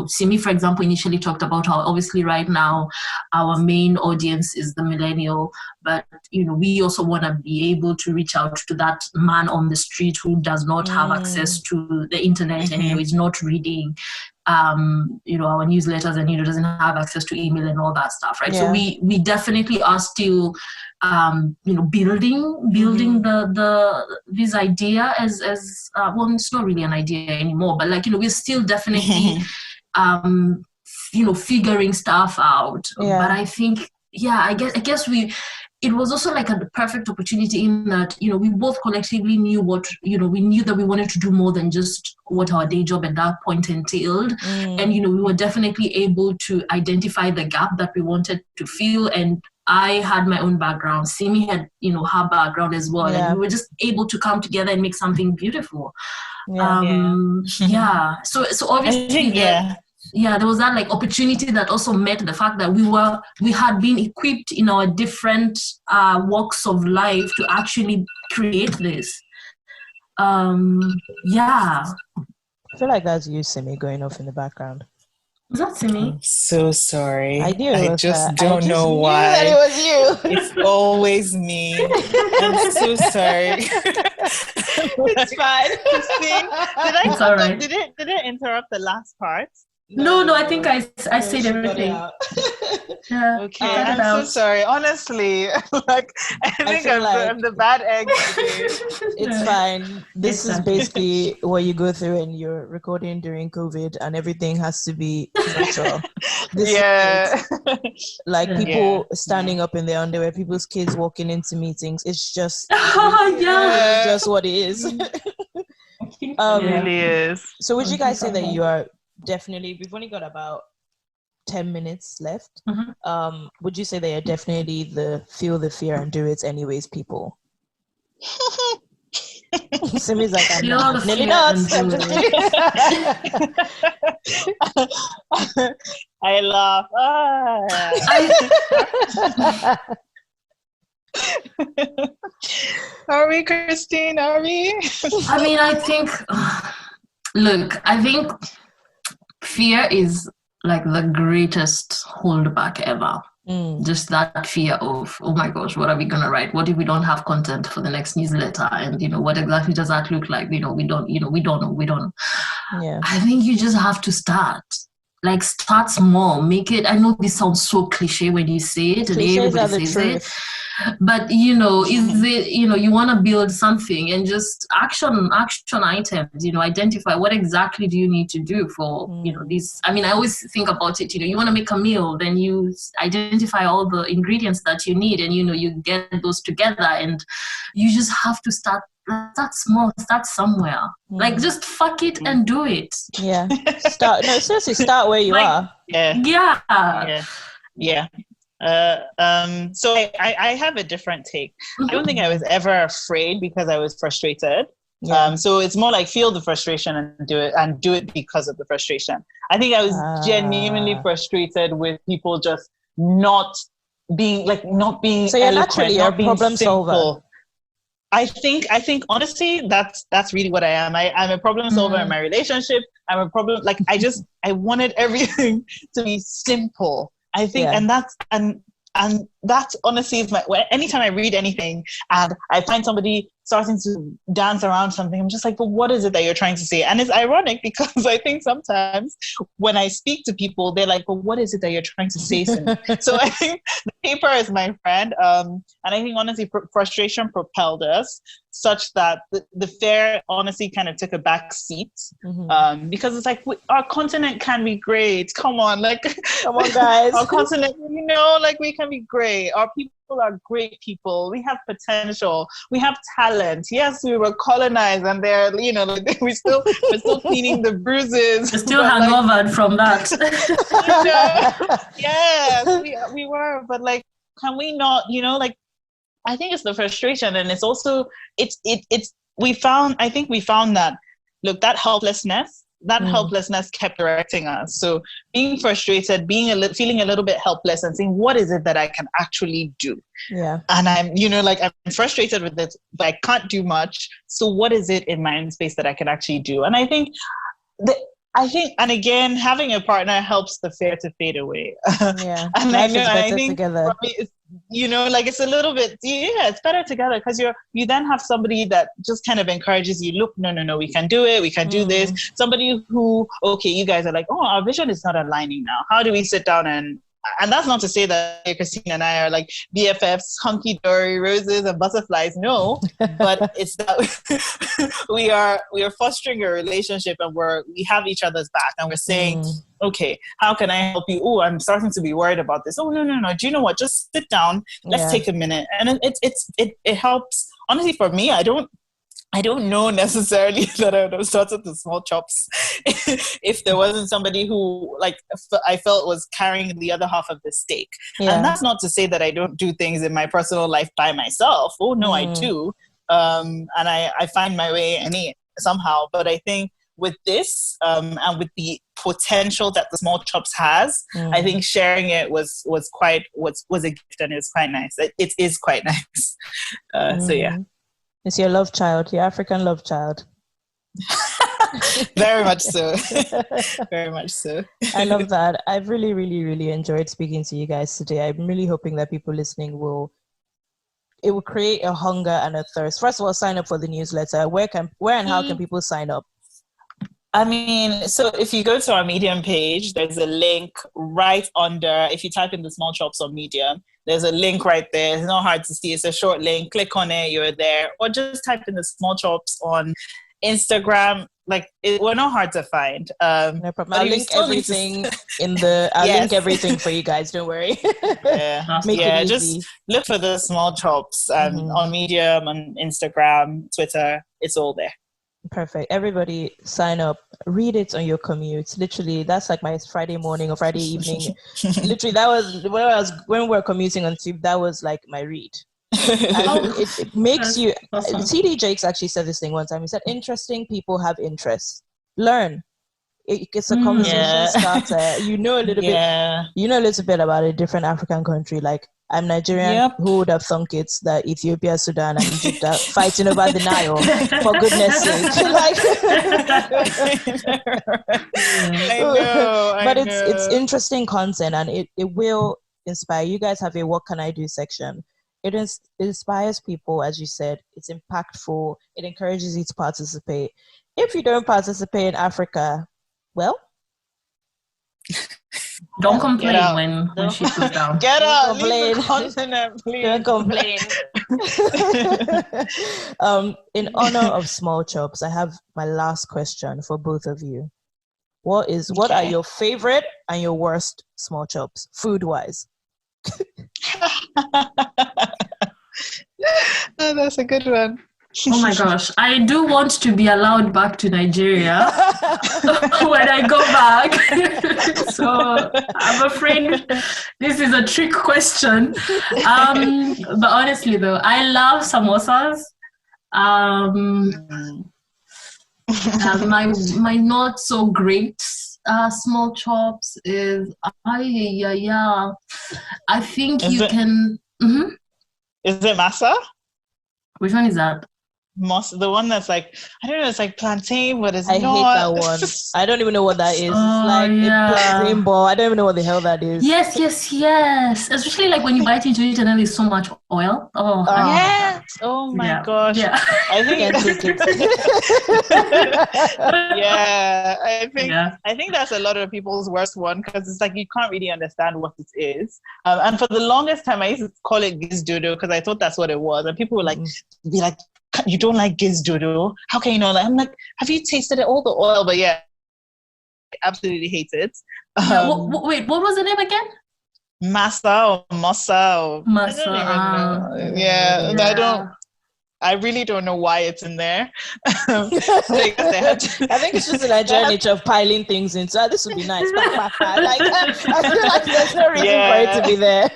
S3: Simi, for example, initially talked about how obviously right now our main audience is the millennial, but, we also want to be able to reach out to that man on the street who does not have access to the internet and, is not reading our newsletters and doesn't have access to email and all that stuff, right? So we definitely are still building this idea as well, it's not really an idea anymore, but we're still definitely figuring stuff out. But I think I guess it was also like a perfect opportunity in that, we both collectively knew what, we knew that we wanted to do more than just what our day job at that point entailed. And, we were definitely able to identify the gap that we wanted to fill. And I had my own background. Simi had, her background as well. And we were just able to come together and make something beautiful. So obviously, there was that opportunity that also met the fact that we had been equipped in our different walks of life to actually create this.
S4: I feel like that's you, Simi, going off in the background.
S3: Was that Simi?
S2: I'm so sorry.
S4: I knew it was
S2: just don't know why.
S4: That it was you.
S2: It's always me. I'm so sorry.
S4: It's fine.
S2: Christine, did I interrupt the last part?
S3: No, I think I said everything.
S2: Okay, I'm so sorry. Honestly, I think I'm the bad egg today.
S4: It's fine. This is basically what you go through, and you're recording during COVID, and everything has to be virtual. People standing up in their underwear, people's kids walking into meetings. It's just, it's just what it is.
S2: It really is.
S4: So, would you guys say that you are definitely? We've only got about 10 minutes left. Would you say they are definitely the feel the fear and do it anyways people? Simi's like, I'm not. Nearly not.
S2: I laugh. Are we, Christine? Are we?
S3: I mean, I think, look, I think fear is like the greatest holdback ever. Just that fear of, oh my gosh, what are we gonna write? What if we don't have content for the next newsletter? And what exactly does that look like? We don't know.
S4: Yeah.
S3: I think you just have to start. Like, start small. Make it. I know this sounds so cliche when you say it, and everybody says it. But is it, you want to build something, and just action items, identify what exactly do you need to do for, these. I mean, I always think about it, you want to make a meal, then you identify all the ingredients that you need, and you get those together, and you just have to start small, start somewhere. Like, just fuck it and do it.
S4: Yeah. Seriously, start where you are.
S2: Yeah. So I have a different take. I don't think I was ever afraid because I was frustrated. So it's more like feel the frustration and do it because of the frustration. I think I was genuinely frustrated with people just not being
S4: so you're naturally a problem solver.
S2: I think honestly that's really what I am. I'm a problem solver in my relationship. I'm a problem, I wanted everything to be simple. I think, and that honestly is anytime I read anything and I find somebody starting to dance around something, I'm just like, but what is it that you're trying to say? And it's ironic because I think sometimes when I speak to people, they're like, well, what is it that you're trying to say to me? So I think the paper is my friend. And I think honestly, frustration propelled us such that the fair honestly kind of took a back seat, because it's like, our continent can be great. Come on,
S4: guys.
S2: Our continent, we can be great. Our people are great people. We have potential. We have talent. Yes, we were colonized, and they're, we're still cleaning the bruises.
S3: We're still hangover from that.
S2: Yes, we were. But can we not? I think it's the frustration, and it's also we found that, look, that helplessness kept directing us. So being frustrated, feeling a little bit helpless, and saying, what is it that I can actually do?
S4: Yeah.
S2: And I'm, I'm frustrated with it, but I can't do much. So what is it in my own space that I can actually do? And I think and again, having a partner helps the fear to fade away.
S4: Yeah.
S2: And
S4: I think together.
S2: For me, it's a little bit, it's better together, because you then have somebody that just kind of encourages you. Look, no, we can do it. We can do this. Somebody who, okay, you guys are like, oh, our vision is not aligning now. How do we sit down and that's not to say that Christine and I are like BFFs, hunky-dory, roses and butterflies. No, but it's that we are fostering a relationship, and we have each other's back, and we're saying, okay, how can I help you? Oh, I'm starting to be worried about this. Oh, no. Do you know what? Just sit down. Let's take a minute. And it helps. Honestly, for me, I don't know necessarily that I would have started the small chops if there wasn't somebody who I felt was carrying the other half of the stake. Yeah. And that's not to say that I don't do things in my personal life by myself. Oh no, I do. And I find my way somehow. But I think with this and with the potential that the small chops has, I think sharing it was a gift, and it's quite nice. It is quite nice. So yeah.
S4: It's your love child, your African love child.
S2: Very much so. Very much so.
S4: I love that. I've really, really, really enjoyed speaking to you guys today. I'm really hoping that people listening will create a hunger and a thirst. First of all, sign up for the newsletter. Where and how can people sign up?
S2: I mean, so if you go to our Medium page, there's a link right under, if you type in the small chops on Medium, there's a link right there. It's not hard to see. It's a short link. Click on it, you're there. Or just type in the small chops on Instagram. We're not hard to find.
S4: No problem. I'll link everything link everything for you guys. Don't worry.
S2: Make it easy. Just look for the small chops on Medium, on Instagram, Twitter. It's all there.
S4: Perfect. Everybody sign up. Read it on your commute. Literally, that's like my Friday morning or Friday evening. Literally, that was when we were commuting on Tube. That was like my read. It makes you. Awesome. TD Jakes actually said this thing one time. He said, "Interesting people have interests. Learn. it's a conversation starter. You know a little bit. You know a little bit about a different African country. Like, I'm Nigerian.
S2: Yep.
S4: Who would have thunk it that Ethiopia, Sudan, and Egypt are fighting over the Nile? For goodness sake! But it's interesting content, and it will inspire. You guys have a "What can I do" section. It inspires people, as you said. It's impactful. It encourages you to participate. If you don't participate in Africa, well.
S3: Don't complain when she goes down.
S2: Get out.
S4: Leave
S2: the continent, please.
S4: Don't complain. In honor of small chops, I have my last question for both of you. What are your favorite and your worst small chops, food-wise?
S2: Oh, that's a good one.
S3: Oh my gosh, I do want to be allowed back to Nigeria when I go back. So I'm afraid this is a trick question. But honestly though, I love samosas. My not so great small chops is I think
S2: Is
S3: you can. Mm-hmm.
S2: Is it masa?
S3: Which one is that?
S2: The one that's like, I don't know, it's like plantain, but it's
S4: I
S2: not.
S4: hate that one. I don't even know what that is. It's like a plantain ball. I don't even know what the hell that is.
S3: Yes. Especially like when you bite into it and then there's so much oil. Oh,
S2: yes. Oh my gosh.
S3: Yeah.
S2: I think I think that's a lot of people's worst one, because it's like you can't really understand what it is. And for the longest time, I used to call it gizdodo because I thought that's what it was, and people would be like, you don't like gizdodo? How can you know that? I'm like, have you tasted it? All the oil, but yeah, I absolutely hate it.
S3: Wait, what was the name again?
S2: Masa or mosa or
S3: masa.
S2: I really don't know why it's in there.
S4: I think it's just a Nigerian nature of piling things in. So this would be nice. I feel like there's no reason for it to be there.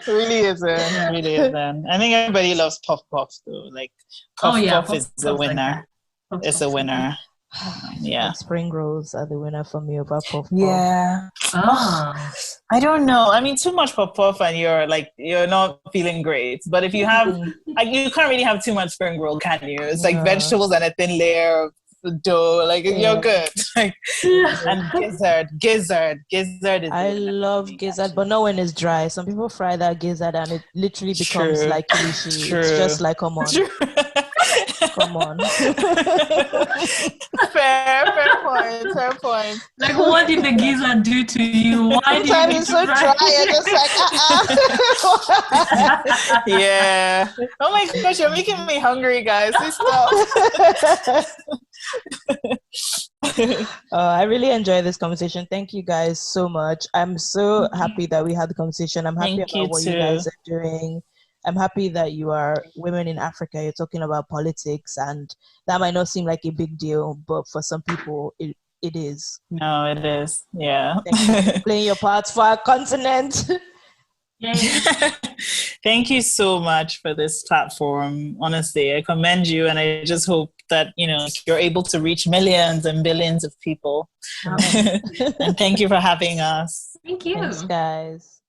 S2: Really isn't. I think everybody loves puff puffs though. Like puff is the winner. It's a winner. Yeah.
S4: Spring rolls are the winner for me over puff puff.
S2: Yeah. I don't know. I mean, too much puff and you're not feeling great. But if you have, you can't really have too much spring roll, can you? It's like vegetables and a thin layer of dough. You're good. And gizzard is.
S4: I love gizzard, but not when it's dry. Some people fry that gizzard and it literally becomes like kilishi. It's just like, come on. Come on.
S2: Fair point.
S3: Like, what did the gizzard do to you? Why did you
S4: it's so dry? I'm just like,
S2: Yeah. Oh my gosh, you're making me hungry, guys. Please stop.
S4: I really enjoy this conversation. Thank you guys so much. I'm so happy that we had the conversation. I'm happy about what you guys are doing. I'm happy that you are women in Africa. You're talking about politics, and that might not seem like a big deal, but for some people, it is.
S2: No, it is. Yeah.
S4: Thank you for playing your part for our continent.
S2: Thank you so much for this platform. Honestly, I commend you, and I just hope that you're able to reach millions and billions of people. And thank you for having us.
S3: Thank you.
S4: Thanks, guys.